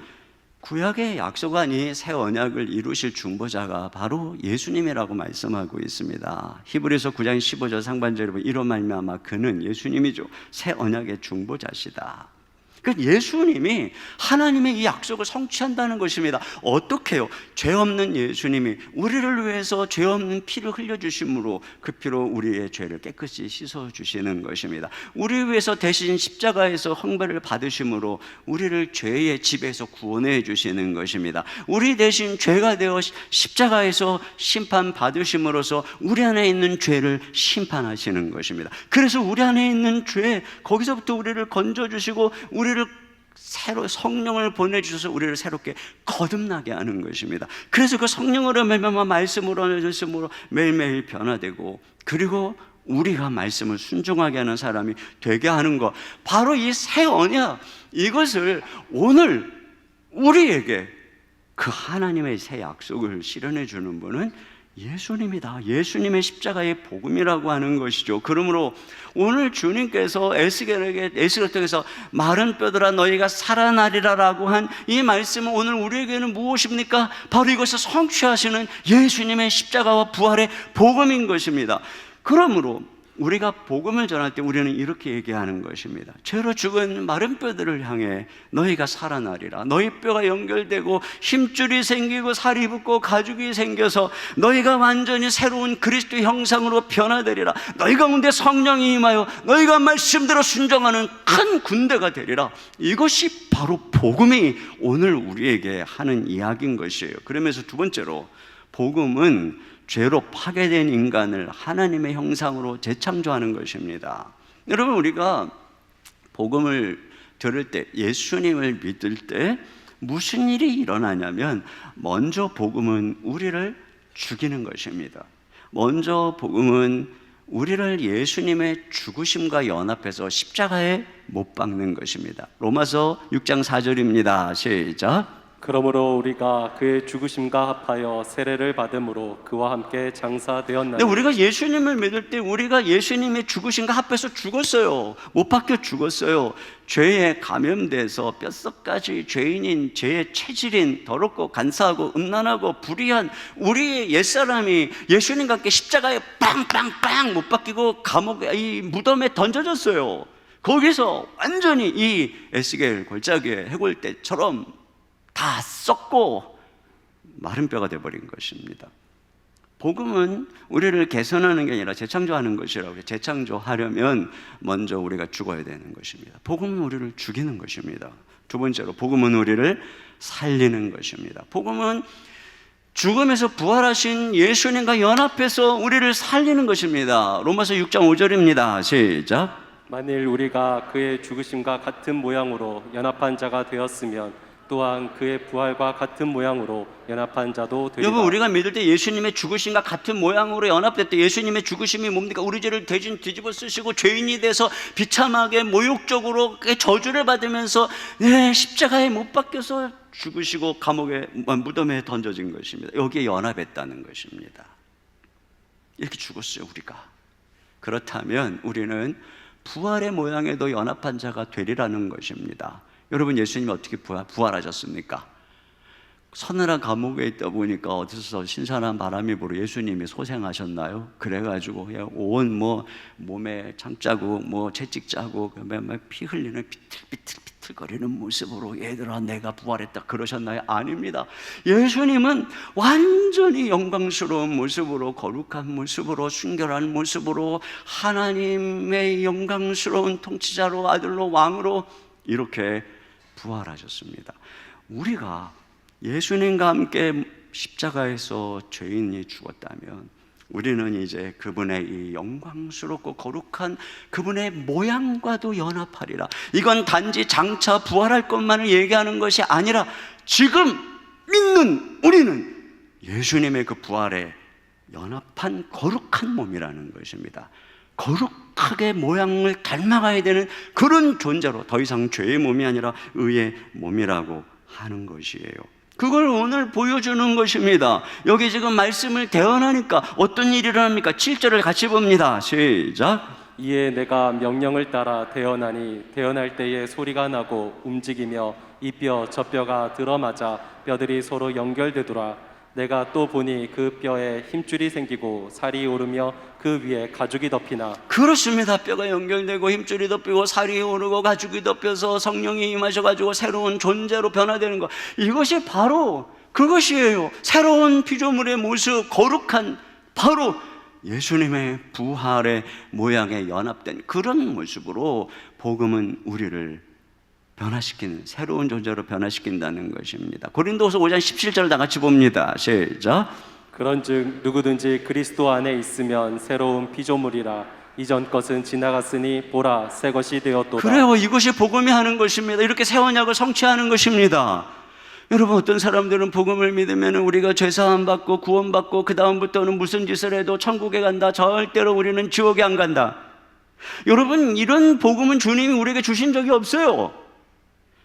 구약의 약속안이 새 언약을 이루실 중보자가 바로 예수님이라고 말씀하고 있습니다. 히브리서 9장 15절 상반절에 보면 이로 말미암아 그는, 예수님이죠, 새 언약의 중보자시다. 그러니까 예수님이 하나님의 이 약속을 성취한다는 것입니다. 어떻게요? 죄 없는 예수님이 우리를 위해서 죄 없는 피를 흘려주심으로 그 피로 우리의 죄를 깨끗이 씻어주시는 것입니다. 우리 위해서 대신 십자가에서 형벌을 받으심으로 우리를 죄의 집에서 구원해 주시는 것입니다. 우리 대신 죄가 되어 십자가에서 심판받으심으로써 우리 안에 있는 죄를 심판하시는 것입니다. 그래서 우리 안에 있는 죄, 거기서부터 우리를 건져주시고 우리를 새로 성령을 보내주셔서 우리를 새롭게 거듭나게 하는 것입니다. 그래서 그 성령으로 말미암아 말씀으로 매일매일 변화되고, 그리고 우리가 말씀을 순종하게 하는 사람이 되게 하는 것, 바로 이 새 언약, 이것을 오늘 우리에게 그 하나님의 새 약속을 실현해 주는 분은 예수님이다. 예수님의 십자가의 복음이라고 하는 것이죠. 그러므로 오늘 주님께서 에스겔을 통해서 마른 뼈들아 너희가 살아나리라라고 한 이 말씀은 오늘 우리에게는 무엇입니까? 바로 이것을 성취하시는 예수님의 십자가와 부활의 복음인 것입니다. 그러므로 우리가 복음을 전할 때 우리는 이렇게 얘기하는 것입니다. 죄로 죽은 마른 뼈들을 향해 너희가 살아나리라. 너희 뼈가 연결되고 힘줄이 생기고 살이 붙고 가죽이 생겨서 너희가 완전히 새로운 그리스도 형상으로 변화되리라. 너희 가운데 성령이 임하여 너희가 말씀대로 순종하는 큰 군대가 되리라. 이것이 바로 복음이 오늘 우리에게 하는 이야기인 것이에요. 그러면서 두 번째로, 복음은 죄로 파괴된 인간을 하나님의 형상으로 재창조하는 것입니다. 여러분, 우리가 복음을 들을 때, 예수님을 믿을 때 무슨 일이 일어나냐면, 먼저 복음은 우리를 죽이는 것입니다. 먼저 복음은 우리를 예수님의 죽으심과 연합해서 십자가에 못 박는 것입니다. 로마서 6장 4절입니다. 시작. 그러므로 우리가 그의 죽으심과 합하여 세례를 받음으로 그와 함께 장사되었나니. 근데 우리가 예수님을 믿을 때 우리가 예수님의 죽으심과 합해서 죽었어요. 못 박혀 죽었어요. 죄에 감염돼서 뼛속까지 죄인인, 죄의 체질인, 더럽고 간사하고 음란하고 불의한 우리의 옛사람이 예수님과 함께 십자가에 빵빵빵 못 박히고 감옥에, 이 무덤에 던져졌어요. 거기서 완전히 이 에스겔 골짜기의 해골대처럼 다 썩고 마른 뼈가 되어버린 것입니다. 복음은 우리를 개선하는 게 아니라 재창조하는 것이라고 해요. 재창조하려면 먼저 우리가 죽어야 되는 것입니다. 복음은 우리를 죽이는 것입니다. 두 번째로, 복음은 우리를 살리는 것입니다. 복음은 죽음에서 부활하신 예수님과 연합해서 우리를 살리는 것입니다. 로마서 6장 5절입니다. 시작. 만일 우리가 그의 죽으심과 같은 모양으로 연합한 자가 되었으면 또한 그의 부활과 같은 모양으로 연합한 자도 되리라. 여러분, 우리가 믿을 때 예수님의 죽으심과 같은 모양으로 연합될 때, 예수님의 죽으심이 뭡니까? 우리 죄를 대신 뒤집어 쓰시고 죄인이 돼서 비참하게 모욕적으로 저주를 받으면서 십자가에 못 박혀서 죽으시고 감옥에, 무덤에 던져진 것입니다. 여기에 연합했다는 것입니다. 이렇게 죽었어요, 우리가. 그렇다면 우리는 부활의 모양에도 연합한 자가 되리라는 것입니다. 여러분, 예수님이 어떻게 부활하셨습니까? 서늘한 감옥에 있다 보니까 어디서 신선한 바람이 불어 예수님이 소생하셨나요? 그래가지고 온 몸에 창자국, 채찍자국, 피 흘리는 비틀비틀거리는 모습으로 얘들아 내가 부활했다 그러셨나요? 아닙니다. 예수님은 완전히 영광스러운 모습으로, 거룩한 모습으로, 순결한 모습으로, 하나님의 영광스러운 통치자로, 아들로, 왕으로 이렇게 부활하셨습니다. 우리가 예수님과 함께 십자가에서 죄인이 죽었다면 우리는 이제 그분의 이 영광스럽고 거룩한 그분의 모양과도 연합하리라. 이건 단지 장차 부활할 것만을 얘기하는 것이 아니라 지금 믿는 우리는 예수님의 그 부활에 연합한 거룩한 몸이라는 것입니다. 거룩하게 모양을 닮아가야 되는 그런 존재로, 더 이상 죄의 몸이 아니라 의의 몸이라고 하는 것이에요. 그걸 오늘 보여주는 것입니다. 여기 지금 말씀을 대언하니까 어떤 일이 일어납니까? 7절을 같이 봅니다. 시작. 이에 내가 명령을 따라 대언하니 대언할 때에 소리가 나고 움직이며 이 뼈 저 뼈가 들어맞아 뼈들이 서로 연결되더라. 내가 또 보니 그 뼈에 힘줄이 생기고 살이 오르며 그 위에 가죽이 덮이나 그렇습니다. 뼈가 연결되고 힘줄이 덮이고 살이 오르고 가죽이 덮여서 성령이 임하셔가지고 새로운 존재로 변화되는 것, 이것이 바로 그것이에요. 새로운 피조물의 모습, 거룩한 바로 예수님의 부활의 모양에 연합된 그런 모습으로 복음은 우리를 변화시키는, 새로운 존재로 변화시킨다는 것입니다. 고린도서 5장 17절 다 같이 봅니다. 시작. 그런즉 누구든지 그리스도 안에 있으면 새로운 피조물이라 이전 것은 지나갔으니 보라 새 것이 되었도다. 그래요. 이것이 복음이 하는 것입니다. 이렇게 새 언약을 성취하는 것입니다. 여러분, 어떤 사람들은 복음을 믿으면 우리가 죄사함 받고 구원받고 그 다음부터는 무슨 짓을 해도 천국에 간다, 절대로 우리는 지옥에 안 간다. 여러분, 이런 복음은 주님이 우리에게 주신 적이 없어요.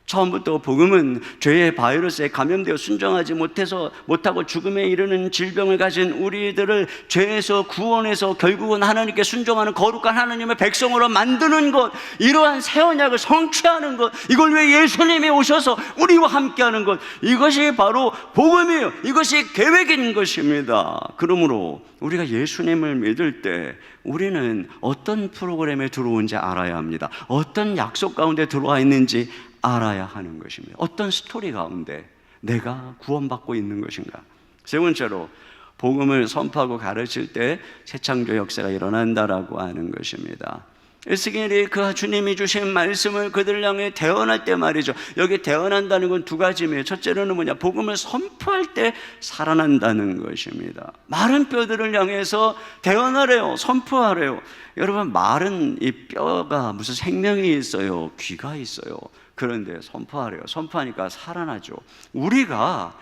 처음부터 복음은 죄의 바이러스에 감염되어 순종하지 못하고 죽음에 이르는 질병을 가진 우리들을 죄에서 구원해서 결국은 하나님께 순종하는 거룩한 하나님의 백성으로 만드는 것, 이러한 새 언약을 성취하는 것, 이걸 위해 예수님이 오셔서 우리와 함께하는 것, 이것이 바로 복음이에요. 이것이 계획인 것입니다. 그러므로 우리가 예수님을 믿을 때 우리는 어떤 프로그램에 들어온지 알아야 합니다. 어떤 약속 가운데 들어와 있는지 알아야 하는 것입니다. 어떤 스토리 가운데 내가 구원받고 있는 것인가. 세 번째로, 복음을 선포하고 가르칠 때 새창조 역사가 일어난다라고 하는 것입니다. 에스겔이 그 주님이 주신 말씀을 그들 향해 대언할 때 말이죠. 여기 대언한다는 건 두 가지입니다. 첫째로는 뭐냐, 복음을 선포할 때 살아난다는 것입니다. 마른 뼈들을 향해서 대언하래요. 선포하래요. 여러분, 마른 이 뼈가 무슨 생명이 있어요? 귀가 있어요. 그런데 선포하래요. 선포하니까 살아나죠. 우리가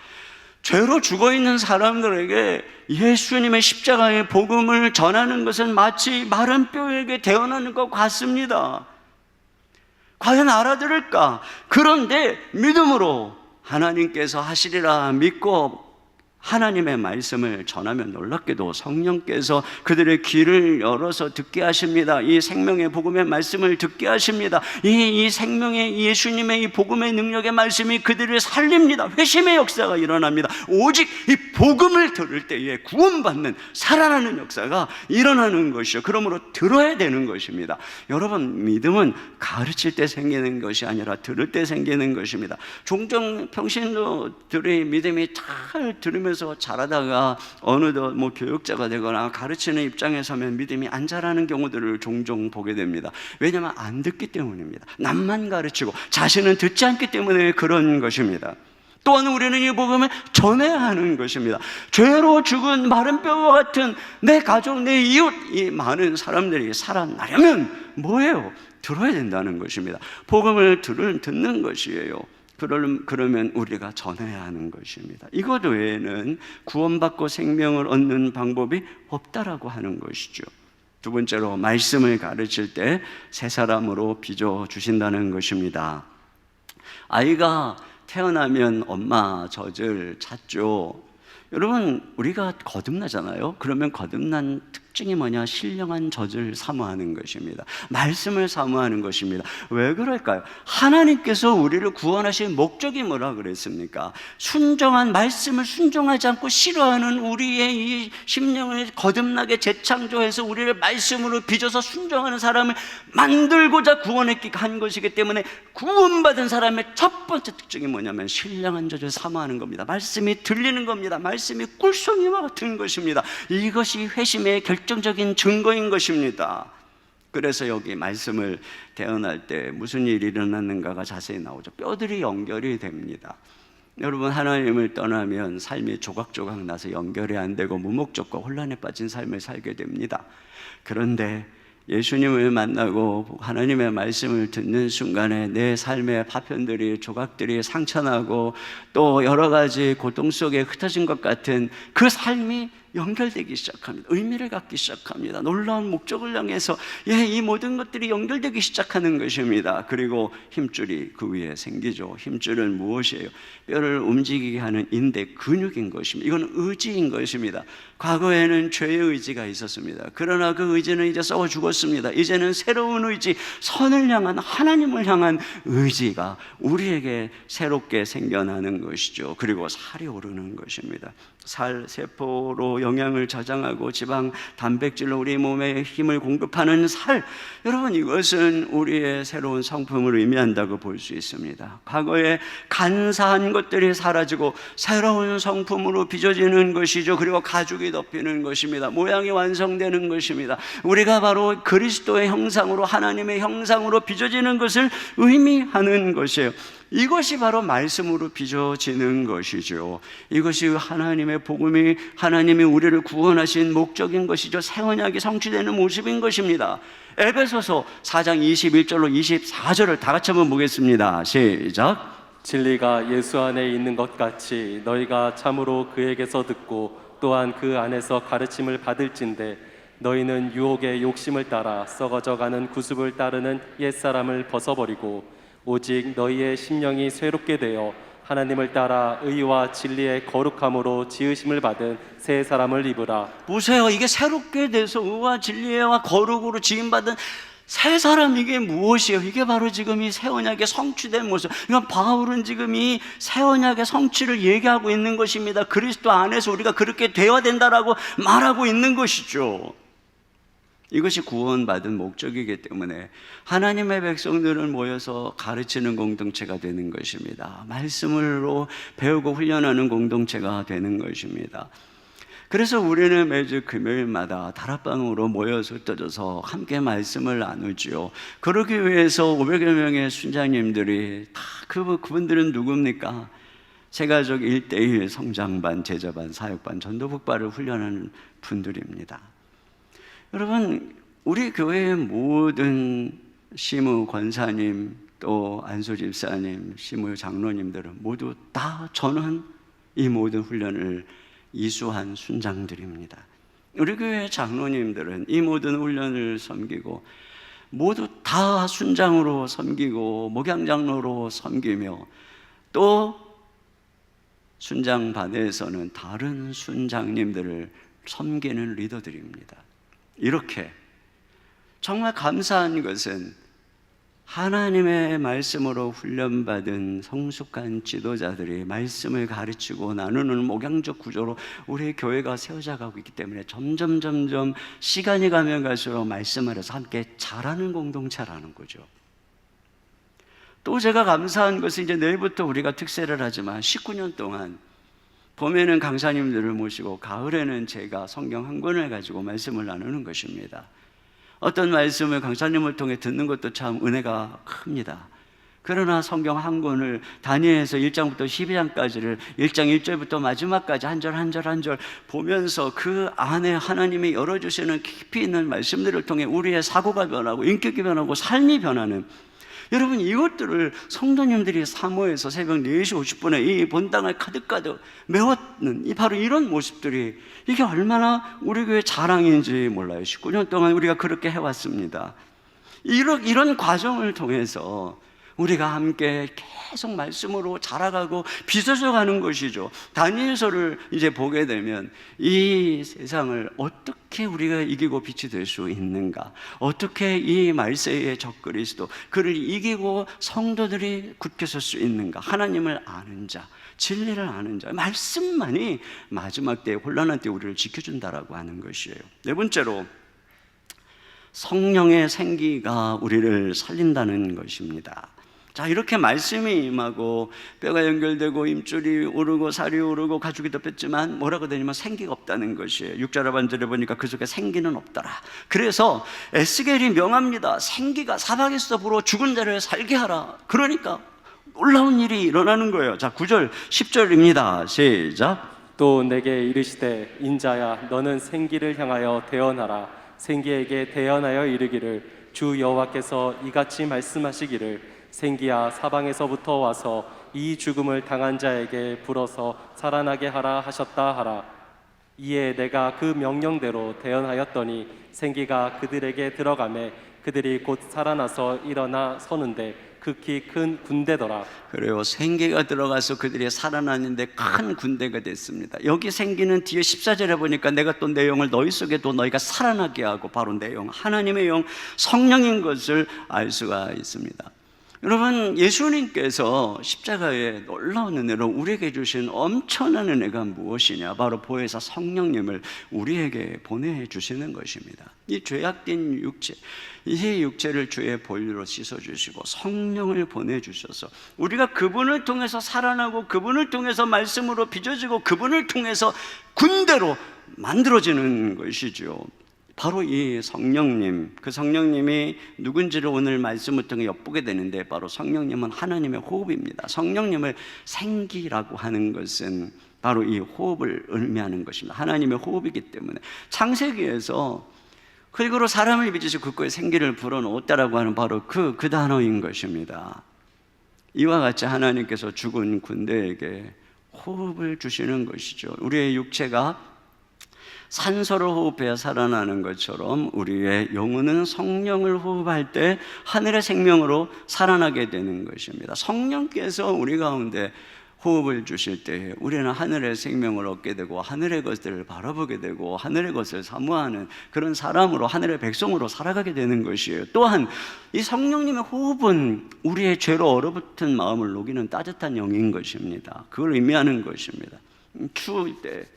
죄로 죽어있는 사람들에게 예수님의 십자가의 복음을 전하는 것은 마치 마른 뼈에게 대언하는 것 같습니다. 과연 알아들을까? 그런데 믿음으로 하나님께서 하시리라 믿고 하나님의 말씀을 전하면 놀랍게도 성령께서 그들의 귀를 열어서 듣게 하십니다. 이 생명의 복음의 말씀을 듣게 하십니다. 이 생명의 예수님의 이 복음의 능력의 말씀이 그들을 살립니다. 회심의 역사가 일어납니다. 오직 이 복음을 들을 때에 구원받는 살아나는 역사가 일어나는 것이죠. 그러므로 들어야 되는 것입니다. 여러분, 믿음은 가르칠 때 생기는 것이 아니라 들을 때 생기는 것입니다. 종종 평신도들의 믿음이 잘 들으면서 자라다가 어느덧 교육자가 되거나 가르치는 입장에 서면 믿음이 안 자라는 경우들을 종종 보게 됩니다. 왜냐하면 안 듣기 때문입니다. 남만 가르치고 자신은 듣지 않기 때문에 그런 것입니다. 또한 우리는 이 복음을 전해야 하는 것입니다. 죄로 죽은 마른 뼈와 같은 내 가족, 내 이웃, 이 많은 사람들이 살아나려면 뭐예요? 들어야 된다는 것입니다. 복음을 듣는 것이에요. 그러면 우리가 전해야 하는 것입니다. 이것 외에는 구원받고 생명을 얻는 방법이 없다라고 하는 것이죠. 두 번째로, 말씀을 가르칠 때 새 사람으로 빚어 주신다는 것입니다. 아이가 태어나면 엄마 젖을 찾죠. 여러분, 우리가 거듭나잖아요. 그러면 거듭난 특징이 뭐냐? 신령한 젖을 사모하는 것입니다. 말씀을 사모하는 것입니다. 왜 그럴까요? 하나님께서 우리를 구원하신 목적이 뭐라 그랬습니까? 순종한 말씀을 순종하지 않고 싫어하는 우리의 이 심령을 거듭나게 재창조해서 우리를 말씀으로 빚어서 순종하는 사람을 만들고자 구원했기 한 것이기 때문에 구원받은 사람의 첫 번째 특징이 뭐냐면 신령한 젖을 사모하는 겁니다. 말씀이 들리는 겁니다. 말씀이 꿀송이와 같은 것입니다. 이것이 회심의 결정적인 증거인 것입니다. 그래서 여기 말씀을 대언할 때 무슨 일이 일어났는가가 자세히 나오죠. 뼈들이 연결이 됩니다. 여러분, 하나님을 떠나면 삶이 조각조각 나서 연결이 안 되고 무목적과 혼란에 빠진 삶을 살게 됩니다. 그런데 예수님을 만나고 하나님의 말씀을 듣는 순간에 내 삶의 파편들이, 조각들이 상처나고 또 여러 가지 고통 속에 흩어진 것 같은 그 삶이 연결되기 시작합니다. 의미를 갖기 시작합니다. 놀라운 목적을 향해서 이 모든 것들이 연결되기 시작하는 것입니다. 그리고 힘줄이 그 위에 생기죠. 힘줄은 무엇이에요? 뼈를 움직이게 하는 인대 근육인 것입니다. 이건 의지인 것입니다. 과거에는 죄의 의지가 있었습니다. 그러나 그 의지는 이제 썩어 죽었습니다. 이제는 새로운 의지, 선을 향한, 하나님을 향한 의지가 우리에게 새롭게 생겨나는 것이죠. 그리고 살이 오르는 것입니다. 살, 세포로 영양을 저장하고 지방, 단백질로 우리 몸에 힘을 공급하는 살, 여러분, 이것은 우리의 새로운 성품을 의미한다고 볼 수 있습니다. 과거에 간사한 것들이 사라지고 새로운 성품으로 빚어지는 것이죠. 그리고 가죽이 덮이는 것입니다. 모양이 완성되는 것입니다. 우리가 바로 그리스도의 형상으로, 하나님의 형상으로 빚어지는 것을 의미하는 것이에요. 이것이 바로 말씀으로 빚어지는 것이죠. 이것이 하나님의 복음이, 하나님이 우리를 구원하신 목적인 것이죠. 새 언약이 성취되는 모습인 것입니다. 에베소서 4장 21절로 24절을 다 같이 한번 보겠습니다. 시작. 진리가 예수 안에 있는 것 같이 너희가 참으로 그에게서 듣고 또한 그 안에서 가르침을 받을진대 너희는 유혹의 욕심을 따라 썩어져가는 구습을 따르는 옛사람을 벗어버리고 오직 너희의 심령이 새롭게 되어 하나님을 따라 의와 진리의 거룩함으로 지으심을 받은 새 사람을 입으라. 보세요. 이게 새롭게 돼서 의와 진리와 거룩으로 지음받은 새 사람, 이게 무엇이에요? 이게 바로 지금 이 새 언약의 성취된 모습. 그러니까 바울은 지금 이 새 언약의 성취를 얘기하고 있는 것입니다. 그리스도 안에서 우리가 그렇게 되어야 된다라고 말하고 있는 것이죠. 이것이 구원받은 목적이기 때문에 하나님의 백성들은 모여서 가르치는 공동체가 되는 것입니다. 말씀으로 배우고 훈련하는 공동체가 되는 것입니다. 그래서 우리는 매주 금요일마다 다락방으로 모여서 흩어져서 함께 말씀을 나누죠. 그러기 위해서 500여 명의 순장님들이 다 그분들은 누굽니까? 세가족 1:1 성장반, 제자반, 사역반, 전도북반을 훈련하는 분들입니다. 여러분, 우리 교회의 모든 시무 권사님, 또 안수 집사님, 시무 장로님들은 모두 다 저는 이 모든 훈련을 이수한 순장들입니다. 우리 교회 장로님들은 이 모든 훈련을 섬기고 모두 다 순장으로 섬기고 목양장로로 섬기며 또 순장반에서는 다른 순장님들을 섬기는 리더들입니다. 이렇게 정말 감사한 것은 하나님의 말씀으로 훈련받은 성숙한 지도자들이 말씀을 가르치고 나누는 목양적 구조로 우리 교회가 세워져 가고 있기 때문에 점점 시간이 가면 갈수록 말씀을 해서 함께 자라는 공동체라는 거죠. 또 제가 감사한 것은 이제 내일부터 우리가 특세를 하지만 19년 동안 봄에는 강사님들을 모시고 가을에는 제가 성경 한 권을 가지고 말씀을 나누는 것입니다. 어떤 말씀을 강사님을 통해 듣는 것도 참 은혜가 큽니다. 그러나 성경 한 권을 다니엘에서 1장부터 12장까지를 1장 1절부터 마지막까지 한 절 한 절 보면서 그 안에 하나님이 열어주시는 깊이 있는 말씀들을 통해 우리의 사고가 변하고 인격이 변하고 삶이 변하는, 여러분, 이것들을 성도님들이 사모해서 새벽 4시 50분에 이 본당을 가득가득 메웠는 바로 이런 모습들이 이게 얼마나 우리 교회 자랑인지 몰라요. 19년 동안 우리가 그렇게 해왔습니다. 이런 과정을 통해서 우리가 함께 계속 말씀으로 자라가고 빚어져 가는 것이죠. 다니엘서를 이제 보게 되면 이 세상을 어떻게 우리가 이기고 빛이 될 수 있는가, 어떻게 이 말세의 적그리스도 그를 이기고 성도들이 굳게 설 수 있는가, 하나님을 아는 자, 진리를 아는 자, 말씀만이 마지막 때에 혼란한 때 우리를 지켜준다라고 하는 것이에요. 네 번째로 성령의 생기가 우리를 살린다는 것입니다. 자, 이렇게 말씀이 임하고 뼈가 연결되고 임줄이 오르고 살이 오르고 가죽이 덮였지만 뭐라고 되냐면 생기가 없다는 것이에요. 6절 하반절에 보니까 그 속에 생기는 없더라. 그래서 에스겔이 명합니다. 생기가 사방에서 불어 죽은 자를 살게 하라. 그러니까 놀라운 일이 일어나는 거예요. 자, 9절 10절입니다 시작. 또 내게 이르시되 인자야 너는 생기를 향하여 대언하라. 생기에게 대언하여 이르기를 주 여호와께서 이같이 말씀하시기를 생기야 사방에서부터 와서 이 죽음을 당한 자에게 불어서 살아나게 하라 하셨다 하라. 이에 내가 그 명령대로 대언하였더니 생기가 그들에게 들어가매 그들이 곧 살아나서 일어나 서는데 극히 큰 군대더라. 그래요. 생기가 들어가서 그들이 살아나는데 큰 군대가 됐습니다. 여기 생기는 뒤에 14절에 보니까 내가 또 내 영을 너희 속에 또 너희가 살아나게 하고, 바로 내 영, 하나님의 영, 성령인 것을 알 수가 있습니다. 여러분, 예수님께서 십자가에 놀라운 은혜로 우리에게 주신 엄청난 은혜가 무엇이냐? 바로 보혜사 성령님을 우리에게 보내주시는 것입니다. 이 죄악된 육체, 이 육체를 주의 보혈로 씻어주시고 성령을 보내주셔서 우리가 그분을 통해서 살아나고, 그분을 통해서 말씀으로 빚어지고, 그분을 통해서 군대로 만들어지는 것이죠. 바로 이 성령님, 그 성령님이 누군지를 오늘 말씀을 통해 엿보게 되는데, 바로 성령님은 하나님의 호흡입니다. 성령님을 생기라고 하는 것은 바로 이 호흡을 의미하는 것입니다. 하나님의 호흡이기 때문에 창세기에서 흙으로 사람을 빚으시고 그거에 생기를 불어넣었다라고 하는 바로 그 단어인 것입니다. 이와 같이 하나님께서 죽은 군대에게 호흡을 주시는 것이죠. 우리의 육체가 산소를 호흡해야 살아나는 것처럼 우리의 영혼은 성령을 호흡할 때 하늘의 생명으로 살아나게 되는 것입니다. 성령께서 우리 가운데 호흡을 주실 때 우리는 하늘의 생명을 얻게 되고, 하늘의 것들을 바라보게 되고, 하늘의 것을 사모하는 그런 사람으로, 하늘의 백성으로 살아가게 되는 것이에요. 또한 이 성령님의 호흡은 우리의 죄로 얼어붙은 마음을 녹이는 따뜻한 영인 것입니다. 그걸 의미하는 것입니다. 추울 때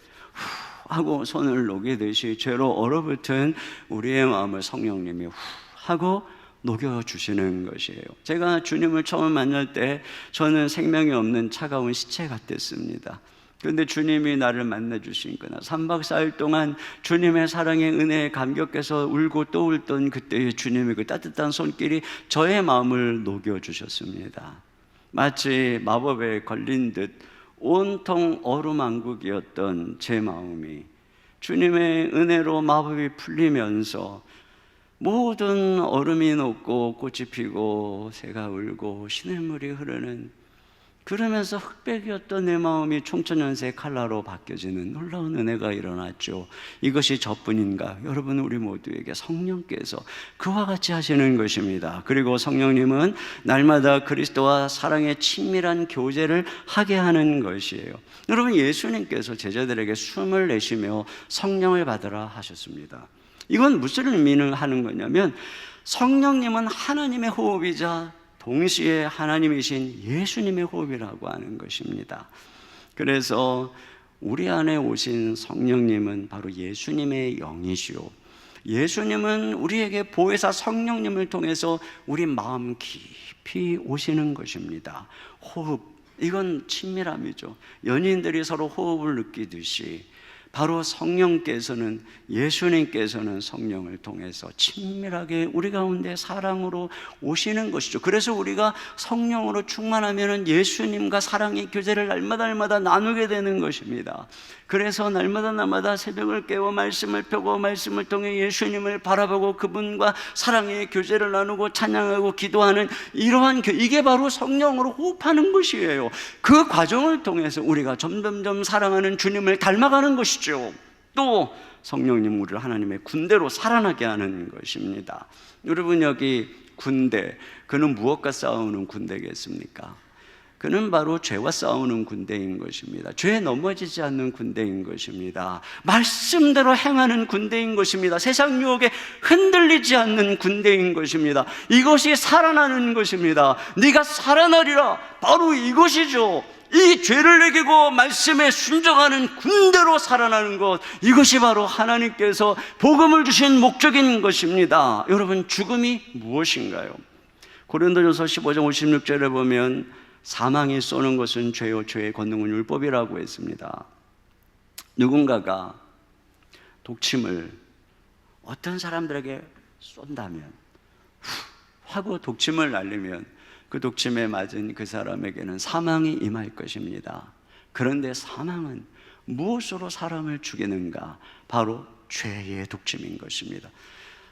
하고 손을 녹이듯이 죄로 얼어붙은 우리의 마음을 성령님이 하고 녹여주시는 것이에요. 제가 주님을 처음 만날 때 저는 생명이 없는 차가운 시체 같았습니다. 그런데 주님이 나를 만나주신 거나 3박 4일 동안 주님의 사랑의 은혜에 감격해서 울고 또 울던 그때의 주님의 그 따뜻한 손길이 저의 마음을 녹여주셨습니다. 마치 마법에 걸린 듯 온통 얼음왕국이었던 제 마음이 주님의 은혜로 마법이 풀리면서 모든 얼음이 녹고 꽃이 피고 새가 울고 시냇물이 흐르는, 그러면서 흑백이었던 내 마음이 총천연색 칼라로 바뀌어지는 놀라운 은혜가 일어났죠. 이것이 저뿐인가? 여러분, 우리 모두에게 성령께서 그와 같이 하시는 것입니다. 그리고 성령님은 날마다 그리스도와 사랑의 친밀한 교제를 하게 하는 것이에요. 여러분, 예수님께서 제자들에게 숨을 내쉬며 성령을 받으라 하셨습니다. 이건 무슨 의미를 하는 거냐면, 성령님은 하나님의 호흡이자 동시에 하나님이신 예수님의 호흡이라고 하는 것입니다. 그래서 우리 안에 오신 성령님은 바로 예수님의 영이시오. 예수님은 우리에게 보혜사 성령님을 통해서 우리 마음 깊이 오시는 것입니다. 호흡, 이건 친밀함이죠. 연인들이 서로 호흡을 느끼듯이 바로 성령께서는, 예수님께서는 성령을 통해서 친밀하게 우리 가운데 사랑으로 오시는 것이죠. 그래서 우리가 성령으로 충만하면 예수님과 사랑의 교제를 날마다 나누게 되는 것입니다. 그래서 날마다 새벽을 깨워 말씀을 펴고 말씀을 통해 예수님을 바라보고 그분과 사랑의 교제를 나누고 찬양하고 기도하는 이러한 이게 바로 성령으로 호흡하는 것이에요. 그 과정을 통해서 우리가 점점 사랑하는 주님을 닮아가는 것이죠. 또 성령님 우리를 하나님의 군대로 살아나게 하는 것입니다. 여러분, 여기 군대, 그는 무엇과 싸우는 군대겠습니까? 그는 바로 죄와 싸우는 군대인 것입니다. 죄에 넘어지지 않는 군대인 것입니다. 말씀대로 행하는 군대인 것입니다. 세상 유혹에 흔들리지 않는 군대인 것입니다. 이것이 살아나는 것입니다. 네가 살아나리라, 바로 이것이죠. 이 죄를 이기고 말씀에 순종하는 군대로 살아나는 것, 이것이 바로 하나님께서 복음을 주신 목적인 것입니다. 여러분, 죽음이 무엇인가요? 고린도전서 15장 56절에 보면 사망이 쏘는 것은 죄요 죄의 권능은 율법이라고 했습니다. 누군가가 독침을 어떤 사람들에게 쏜다면, 하고 독침을 날리면 그 독침에 맞은 그 사람에게는 사망이 임할 것입니다. 그런데 사망은 무엇으로 사람을 죽이는가? 바로 죄의 독침인 것입니다.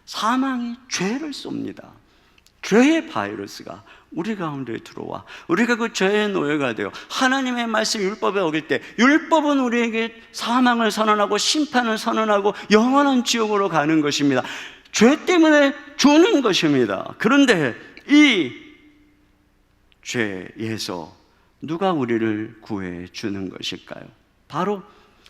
사망이 죄를 쏩니다. 죄의 바이러스가 우리 가운데 들어와 우리가 그 죄의 노예가 되어 하나님의 말씀 율법에 어길 때 율법은 우리에게 사망을 선언하고 심판을 선언하고 영원한 지옥으로 가는 것입니다. 죄 때문에 죽는 것입니다. 그런데 이 죄에서 누가 우리를 구해 주는 것일까요? 바로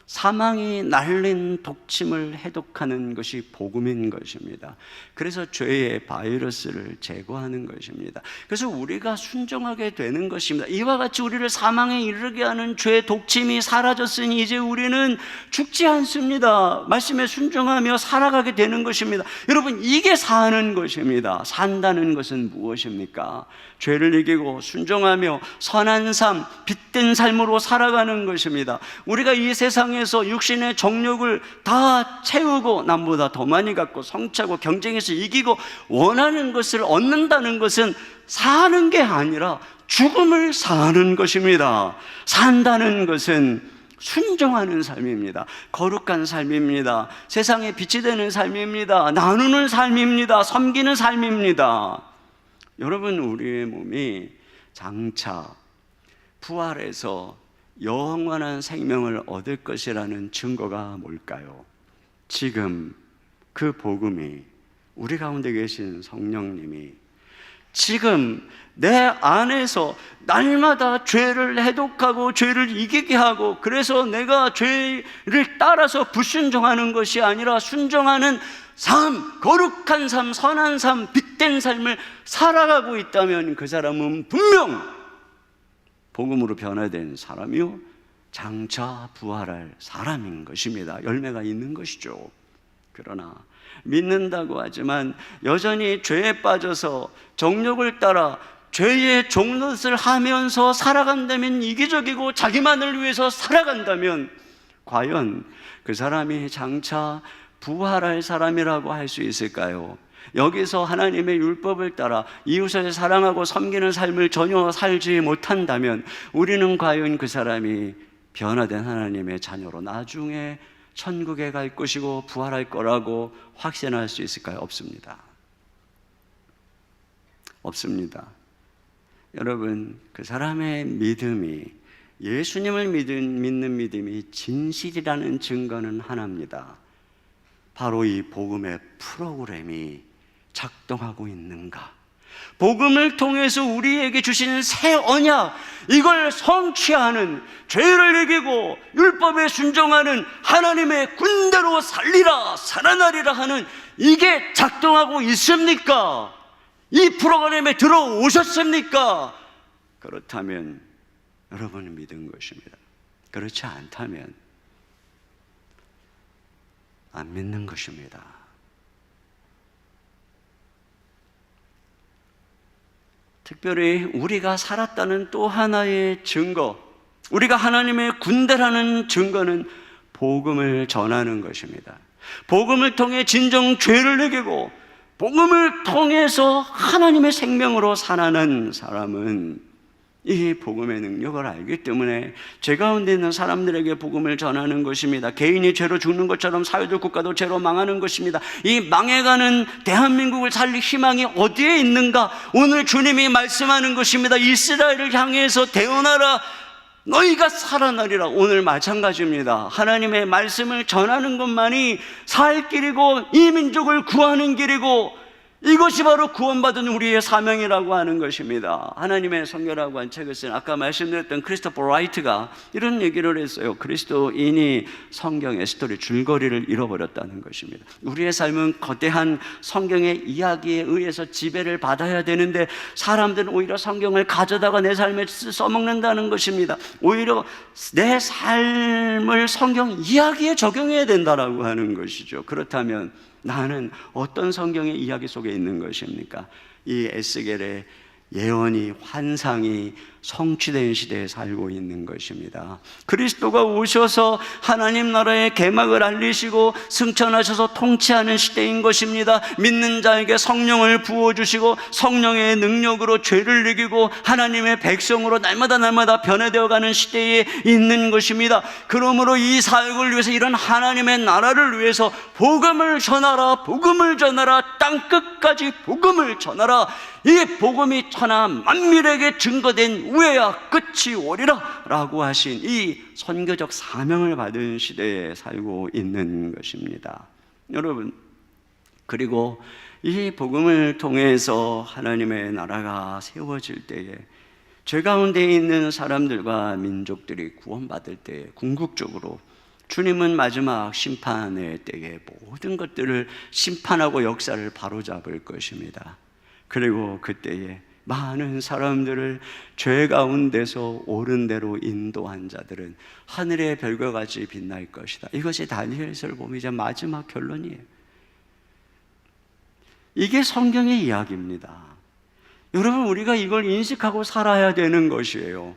사망이 날린 독침을 해독하는 것이 복음인 것입니다. 그래서 죄의 바이러스를 제거하는 것입니다. 그래서 우리가 순종하게 되는 것입니다. 이와 같이 우리를 사망에 이르게 하는 죄의 독침이 사라졌으니 이제 우리는 죽지 않습니다. 말씀에 순종하며 살아가게 되는 것입니다. 여러분, 이게 사는 것입니다. 산다는 것은 무엇입니까? 죄를 이기고 순종하며 선한 삶, 빛된 삶으로 살아가는 것입니다. 우리가 이 세상에서 육신의 정욕을 다 채우고 남보다 더 많이 갖고 성취하고 경쟁해서 이기고 원하는 것을 얻는다는 것은 사는 게 아니라 죽음을 사는 것입니다. 산다는 것은 순종하는 삶입니다. 거룩한 삶입니다. 세상에 빛이 되는 삶입니다. 나누는 삶입니다. 섬기는 삶입니다. 여러분, 우리의 몸이 장차 부활해서 영원한 생명을 얻을 것이라는 증거가 뭘까요? 지금 그 복음이 우리 가운데 계신 성령님이 지금 내 안에서 날마다 죄를 해독하고 죄를 이기게 하고, 그래서 내가 죄를 따라서 불순종하는 것이 아니라 순종하는 삶, 거룩한 삶, 선한 삶, 빛된 삶을 살아가고 있다면 그 사람은 분명 복음으로 변화된 사람이요 장차 부활할 사람인 것입니다. 열매가 있는 것이죠. 그러나 믿는다고 하지만 여전히 죄에 빠져서 정욕을 따라 죄의 종노릇을 하면서 살아간다면, 이기적이고 자기만을 위해서 살아간다면 과연 그 사람이 장차 부활할 사람이라고 할 수 있을까요? 여기서 하나님의 율법을 따라 이웃을 사랑하고 섬기는 삶을 전혀 살지 못한다면 우리는 과연 그 사람이 변화된 하나님의 자녀로 나중에 천국에 갈 것이고 부활할 거라고 확신할 수 있을까요? 없습니다. 없습니다. 여러분, 그 사람의 믿음이, 예수님을 믿는 믿음이 진실이라는 증거는 하나입니다. 바로 이 복음의 프로그램이 작동하고 있는가? 복음을 통해서 우리에게 주시는 새 언약, 이걸 성취하는, 죄를 이기고 율법에 순종하는 하나님의 군대로 살리라, 살아나리라 하는 이게 작동하고 있습니까? 이 프로그램에 들어오셨습니까? 그렇다면 여러분은 믿은 것입니다. 그렇지 않다면 안 믿는 것입니다. 특별히 우리가 살았다는 또 하나의 증거, 우리가 하나님의 군대라는 증거는 복음을 전하는 것입니다. 복음을 통해 진정 죄를 이기고 복음을 통해서 하나님의 생명으로 살아가는 사람은 이 복음의 능력을 알기 때문에 죄 가운데 있는 사람들에게 복음을 전하는 것입니다. 개인이 죄로 죽는 것처럼 사회도 국가도 죄로 망하는 것입니다. 이 망해가는 대한민국을 살릴 희망이 어디에 있는가? 오늘 주님이 말씀하는 것입니다. 이스라엘을 향해서 대언하라, 너희가 살아나리라. 오늘 마찬가지입니다. 하나님의 말씀을 전하는 것만이 살 길이고 이 민족을 구하는 길이고, 이것이 바로 구원받은 우리의 사명이라고 하는 것입니다. 하나님의 성경이라고 한 책을 쓴, 아까 말씀드렸던 크리스토퍼 라이트가 이런 얘기를 했어요. 그리스도인이 성경의 스토리 줄거리를 잃어버렸다는 것입니다. 우리의 삶은 거대한 성경의 이야기에 의해서 지배를 받아야 되는데 사람들은 오히려 성경을 가져다가 내 삶에 써먹는다는 것입니다. 오히려 내 삶을 성경 이야기에 적용해야 된다라고 하는 것이죠. 그렇다면 나는 어떤 성경의 이야기 속에 있는 것입니까? 이 에스겔의 예언이, 환상이 성취된 시대에 살고 있는 것입니다. 그리스도가 오셔서 하나님 나라의 개막을 알리시고 승천하셔서 통치하는 시대인 것입니다. 믿는 자에게 성령을 부어주시고 성령의 능력으로 죄를 이기고 하나님의 백성으로 날마다 변화되어가는 시대에 있는 것입니다. 그러므로 이 사역을 위해서, 이런 하나님의 나라를 위해서 복음을 전하라, 복음을 전하라, 땅끝까지 복음을 전하라. 이 복음이 천하 만민에게 증거된 후에야 끝이 오리라 라고 하신 이 선교적 사명을 받은 시대에 살고 있는 것입니다. 여러분, 그리고 이 복음을 통해서 하나님의 나라가 세워질 때에 죄 가운데 있는 사람들과 민족들이 구원받을 때에 궁극적으로 주님은 마지막 심판의 때에 모든 것들을 심판하고 역사를 바로잡을 것입니다. 그리고 그때에 많은 사람들을 죄 가운데서 옳은 대로 인도한 자들은 하늘의 별과 같이 빛날 것이다. 이것이 다니엘서를 보면 이제 마지막 결론이에요. 이게 성경의 이야기입니다. 여러분, 우리가 이걸 인식하고 살아야 되는 것이에요.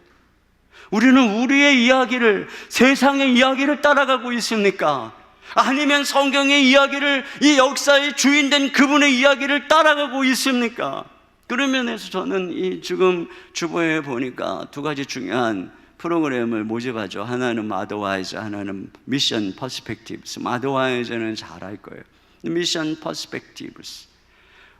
우리는 우리의 이야기를, 세상의 이야기를 따라가고 있습니까? 아니면 성경의 이야기를, 이 역사의 주인된 그분의 이야기를 따라가고 있습니까? 그런 면에서 저는 이 지금 주보에 보니까 두 가지 중요한 프로그램을 모집하죠. 하나는 마더와이즈, 하나는 미션 퍼스펙티브스. 마더와이즈는 잘 알 거예요. 미션 퍼스펙티브스.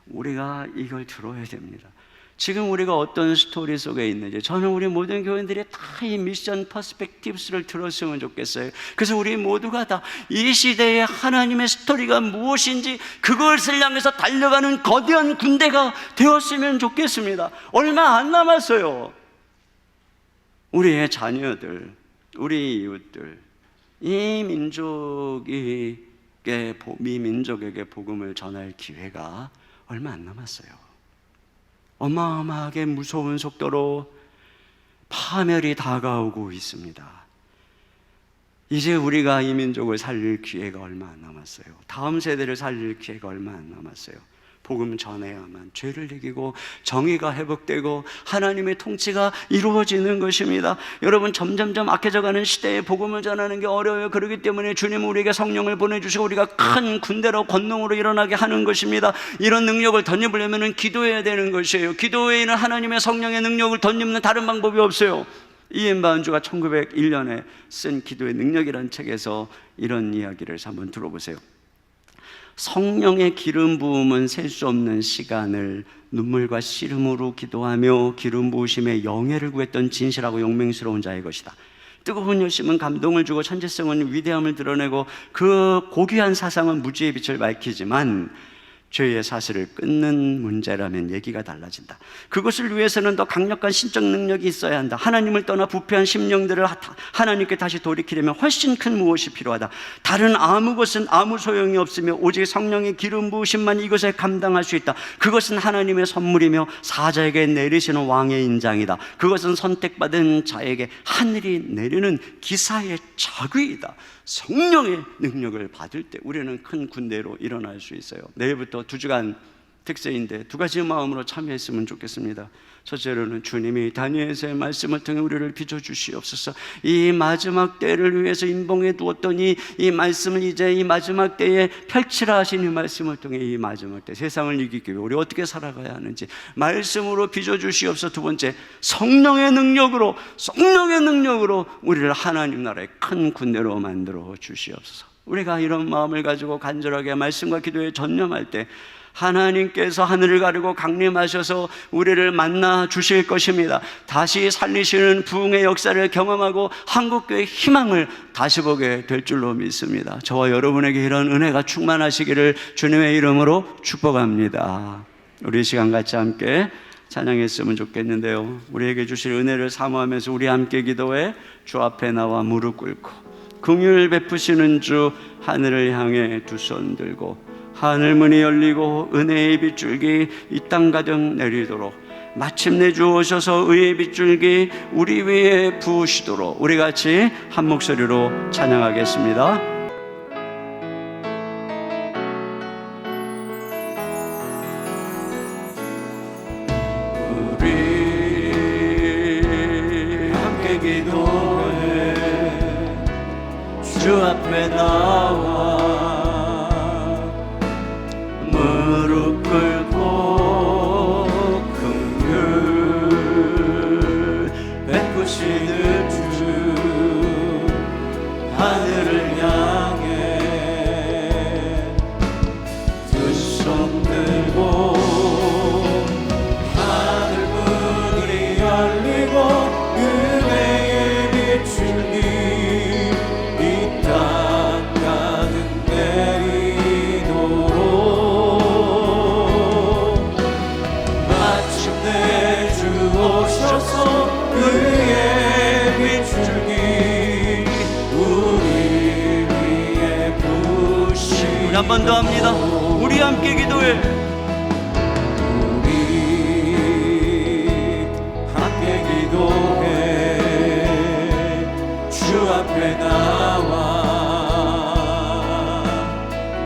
우리가 이걸 들어야 됩니다. 지금 우리가 어떤 스토리 속에 있는지, 저는 우리 모든 교인들이 다 이 미션 퍼스펙티브스를 들었으면 좋겠어요. 그래서 우리 모두가 다 이 시대의 하나님의 스토리가 무엇인지 그것을 향해서 달려가는 거대한 군대가 되었으면 좋겠습니다. 얼마 안 남았어요. 우리의 자녀들, 우리 이웃들, 이 민족에게 복음을 전할 기회가 얼마 안 남았어요. 어마어마하게 무서운 속도로 파멸이 다가오고 있습니다. 이제 우리가 이 민족을 살릴 기회가 얼마 안 남았어요. 다음 세대를 살릴 기회가 얼마 안 남았어요. 복음 전해야만 죄를 이기고 정의가 회복되고 하나님의 통치가 이루어지는 것입니다. 여러분, 점점점 악해져가는 시대에 복음을 전하는 게 어려워요. 그렇기 때문에 주님은 우리에게 성령을 보내주시고 우리가 큰 군대로 권능으로 일어나게 하는 것입니다. 이런 능력을 덧입으려면 기도해야 되는 것이에요. 기도 외에는 하나님의 성령의 능력을 덧입는 다른 방법이 없어요. 이엔 바운주가 1901년에 쓴 기도의 능력이라는 책에서 이런 이야기를 한번 들어보세요. 성령의 기름 부음은 셀 수 없는 시간을 눈물과 씨름으로 기도하며 기름 부으심의 영예를 구했던 진실하고 용맹스러운 자의 것이다. 뜨거운 열심은 감동을 주고 천재성은 위대함을 드러내고 그 고귀한 사상은 무지의 빛을 밝히지만 죄의 사슬을 끊는 문제라면 얘기가 달라진다. 그것을 위해서는 더 강력한 신적 능력이 있어야 한다. 하나님을 떠나 부패한 심령들을 하나님께 다시 돌이키려면 훨씬 큰 무엇이 필요하다. 다른 아무 것은 아무 소용이 없으며 오직 성령의 기름 부으심만 이것을 감당할 수 있다. 그것은 하나님의 선물이며 사자에게 내리시는 왕의 인장이다. 그것은 선택받은 자에게 하늘이 내리는 기사의 자귀이다. 성령의 능력을 받을 때 우리는 큰 군대로 일어날 수 있어요. 내일부터 2주간 특세인데 두 가지 마음으로 참여했으면 좋겠습니다. 첫째로는 주님이 다니엘서의 말씀을 통해 우리를 빚어주시옵소서. 이 마지막 때를 위해서 인봉해 두었던 이 말씀을 이제 이 마지막 때에 펼치라 하신 이 말씀을 통해 이 마지막 때 세상을 이기기 위해 우리 어떻게 살아가야 하는지 말씀으로 빚어주시옵소서. 두 번째, 성령의 능력으로 우리를 하나님 나라의 큰 군대로 만들어 주시옵소서. 우리가 이런 마음을 가지고 간절하게 말씀과 기도에 전념할 때 하나님께서 하늘을 가르고 강림하셔서 우리를 만나 주실 것입니다. 다시 살리시는 부흥의 역사를 경험하고 한국교회의 희망을 다시 보게 될 줄로 믿습니다. 저와 여러분에게 이런 은혜가 충만하시기를 주님의 이름으로 축복합니다. 우리 이 시간 같이 함께 찬양했으면 좋겠는데요, 우리에게 주실 은혜를 사모하면서 우리 함께 기도해 주 앞에 나와 무릎 꿇고 긍휼 베푸시는 주 하늘을 향해 두 손 들고 하늘 문이 열리고 은혜의 빗줄기 이 땅 가득 내리도록 마침내 주 오셔서 의의 빗줄기 우리 위에 부으시도록 우리 같이 한 목소리로 찬양하겠습니다. 우리 기도해 주 앞에 나와 무릎 꿇고 긍휼 베푸시는 주 하늘을 향해 두 손 들고 하늘 문이 열리고 은혜의 비추니 이 땅 가득 내리도록 마침내 주 오셔서 그의 비추니 우리 위에 부시고 우리 한 번 더 합니다. 우리 함께 기도해 우리 함께 기도해 주 앞에 나와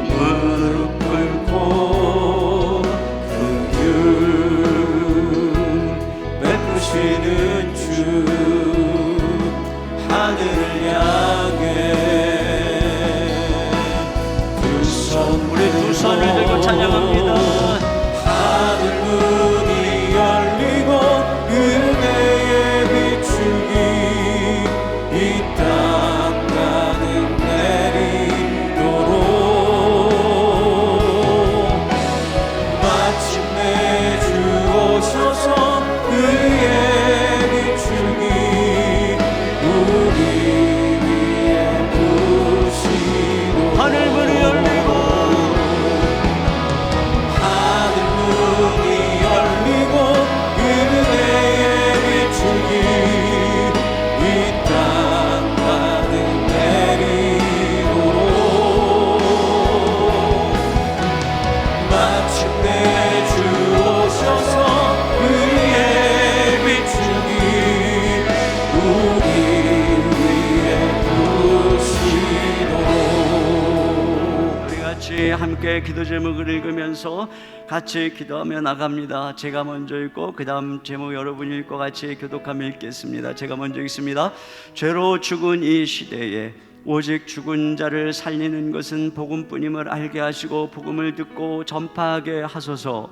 무릎 꿇고 긍휼 베푸시는 주 하늘을 향해 우리 두 손을 들고 찬양합니다. 하늘 문이 열리고 은혜의 비추기 이 땅 가득 내리도록 마침내 주 오셔서 그의 비추기 우리 위에 부시고 하늘 문이 열리고 하늘 문이 열리고 은혜의 비추기 이 땅 가득 내리도록 마침내 주 오셔서 그의 비추기 우리 위에 부시도록 우리 같이 함께 기도 제목을 읽으면서 같이 기도하며 나갑니다. 제가 먼저 읽고 그 다음 제목 여러분 읽고 같이 교독하며 읽겠습니다. 제가 먼저 읽습니다. 죄로 죽은 이 시대에 오직 죽은 자를 살리는 것은 복음뿐임을 알게 하시고 복음을 듣고 전파하게 하소서.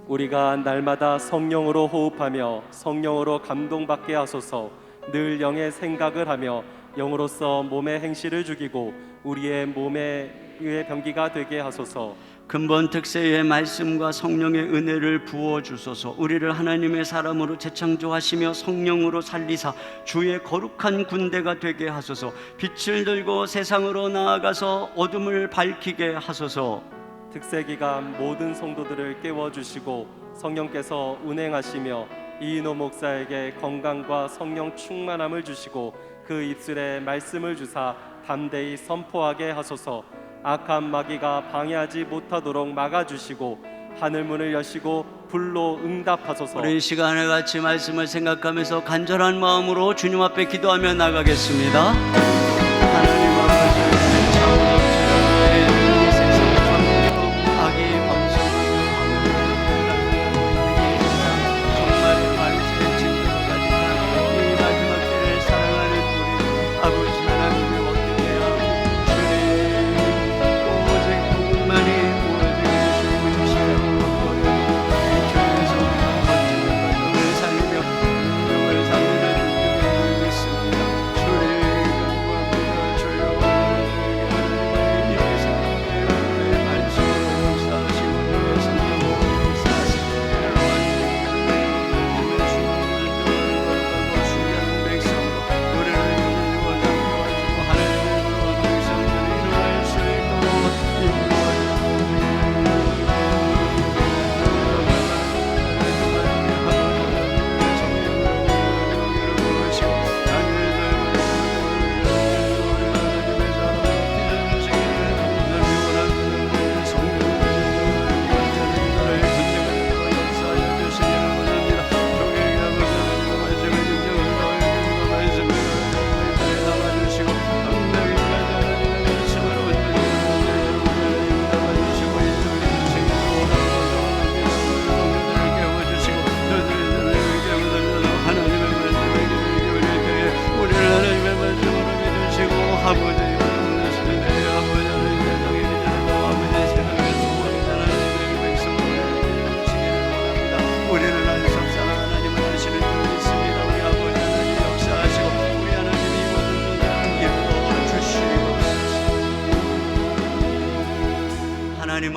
우리가 날마다 성령으로 호흡하며 성령으로 감동받게 하소서. 늘 영의 생각을 하며 영으로서 몸의 행실을 죽이고 우리의 몸에 의의 병기가 되게 하소서. 근본 특세의 말씀과 성령의 은혜를 부어주소서. 우리를 하나님의 사람으로 재창조하시며 성령으로 살리사 주의 거룩한 군대가 되게 하소서. 빛을 들고 세상으로 나아가서 어둠을 밝히게 하소서. 특세기간 모든 성도들을 깨워주시고 성령께서 운행하시며 이인호 목사에게 건강과 성령 충만함을 주시고 그 입술에 말씀을 주사 담대히 선포하게 하소서. 악한 마귀가 방해하지 못하도록 막아주시고 하늘문을 여시고 불로 응답하소서. 우리 이 시간에 같이 말씀을 생각하면서 간절한 마음으로 주님 앞에 기도하며 나가겠습니다. 하나님 아버지 이 세상 전부터 악이 번성하고 정말 말씀의 진리까지 이 마지막 때를 사랑하는 우리 아버지 하나님의 어떻게야 주님 오직 복음만이 오직 주시고 주시라고 우리 교회에서 멋진 가정을 살리며 가정을 살리는 믿습니다. 주의 이름과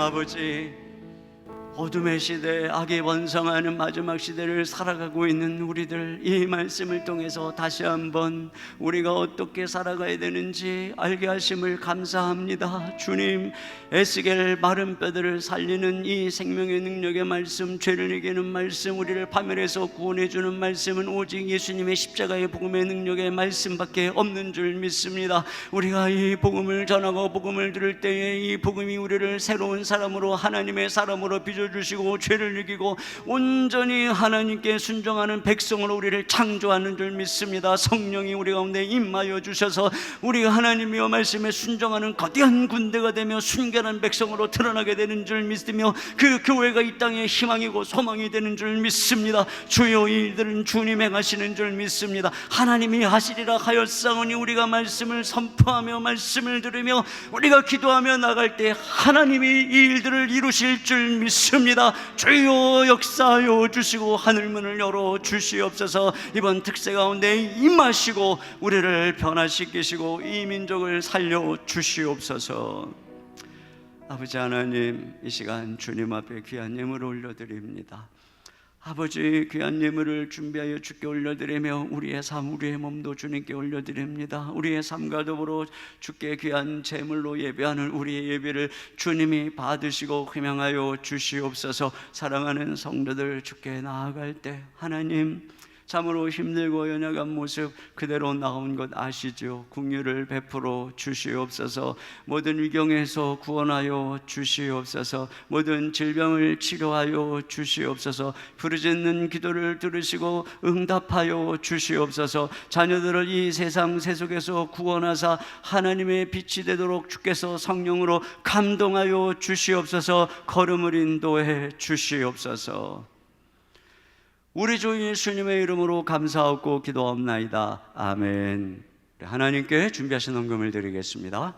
아버지, 어둠의 시대, 악이 번성하는 마지막 시대를 살아가고 있는 우리들, 이 말씀을 통해서 다시 한번 우리가 어떻게 살아가야 되는지 알게 하심을 감사합니다. 주님, 에스겔 마른 뼈들을 살리는 이 생명의 능력의 말씀, 죄를 이기는 말씀, 우리를 파멸해서 구원해 주는 말씀은 오직 예수님의 십자가의 복음의 능력의 말씀밖에 없는 줄 믿습니다. 우리가 이 복음을 전하고 복음을 들을 때에 이 복음이 우리를 새로운 사람으로, 하나님의 사람으로 빚어주시고 죄를 이기고 온전히 하나님께 순종하는 백성으로 우리를 창조하는 줄 믿습니다. 성령이 우리 가운데 임하여 주셔서 우리가 하나님의 말씀에 순종하는 거대한 군대가 되며 순결한 백성으로 드러나게 되는 줄 믿으며 그 교회가 이 땅의 희망이고 소망이 되는 줄 믿습니다. 주여, 이 일들은 주님 행하시는 줄 믿습니다. 하나님이 하시리라 하였사오니 우리가 말씀을 선포하며 말씀을 들으며 우리가 기도하며 나갈 때 하나님이 이 일들을 이루실 줄 믿습니다. 주여, 역사하여 주시고 하늘문을 열어 주시옵소서. 이번 특세 가운데 임하시고 우리를 변화시키시고 이 민족을 살려 주시옵소서. 아버지 하나님, 이 시간 주님 앞에 귀한 예물을 올려드립니다. 아버지, 귀한 예물을 준비하여 주께 올려드리며 우리의 삶, 우리의 몸도 주님께 올려드립니다. 우리의 삶과 더불어 주께 귀한 제물로 예배하는 우리의 예배를 주님이 받으시고 흠양하여 주시옵소서. 사랑하는 성도들, 주께 나아갈 때 하나님, 참으로 힘들고 연약한 모습 그대로 나온 것 아시죠? 긍휼을 베풀어 주시옵소서. 모든 위경에서 구원하여 주시옵소서. 모든 질병을 치료하여 주시옵소서. 부르짖는 기도를 들으시고 응답하여 주시옵소서. 자녀들을 이 세상 세속에서 구원하사 하나님의 빛이 되도록 주께서 성령으로 감동하여 주시옵소서. 걸음을 인도해 주시옵소서. 우리 주 예수님의 이름으로 감사하고 기도하옵나이다. 아멘. 하나님께 준비하신 헌금을 드리겠습니다.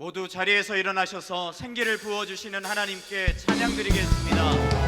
모두 자리에서 일어나셔서 생기를 부어주시는 하나님께 찬양드리겠습니다.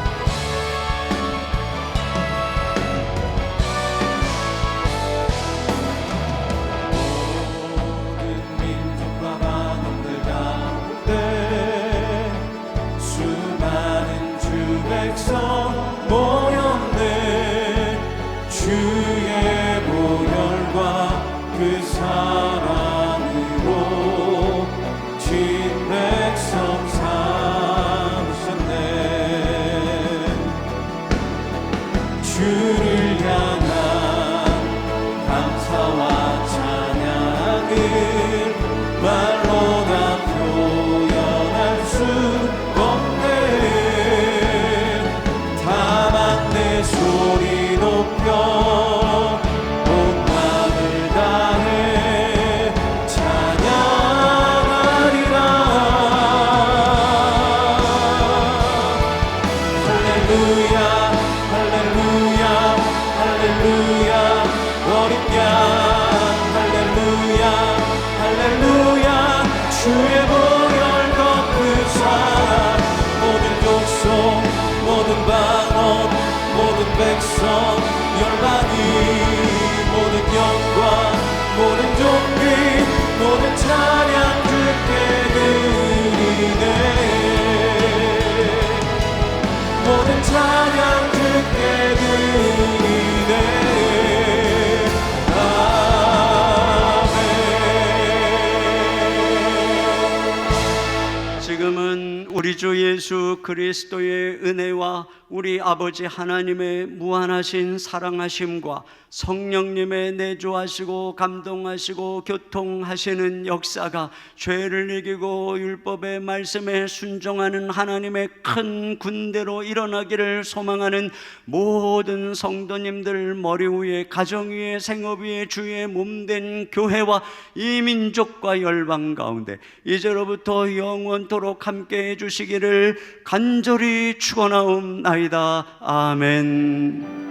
모든 종기 모든 찬양 주께 드리네. 우리 주 예수 그리스도의 은혜와 우리 아버지 하나님의 무한하신 사랑하심과 성령님의 내주하시고 감동하시고 교통하시는 역사가 죄를 이기고 율법의 말씀에 순종하는 하나님의 큰 군대로 일어나기를 소망하는 모든 성도님들 머리 위에 가정 위에 생업 위에 주의 몸된 교회와 이 민족과 열방 가운데 이제로부터 영원토록 함께 해주시기를 간절히 축원하옵나이다. 아멘.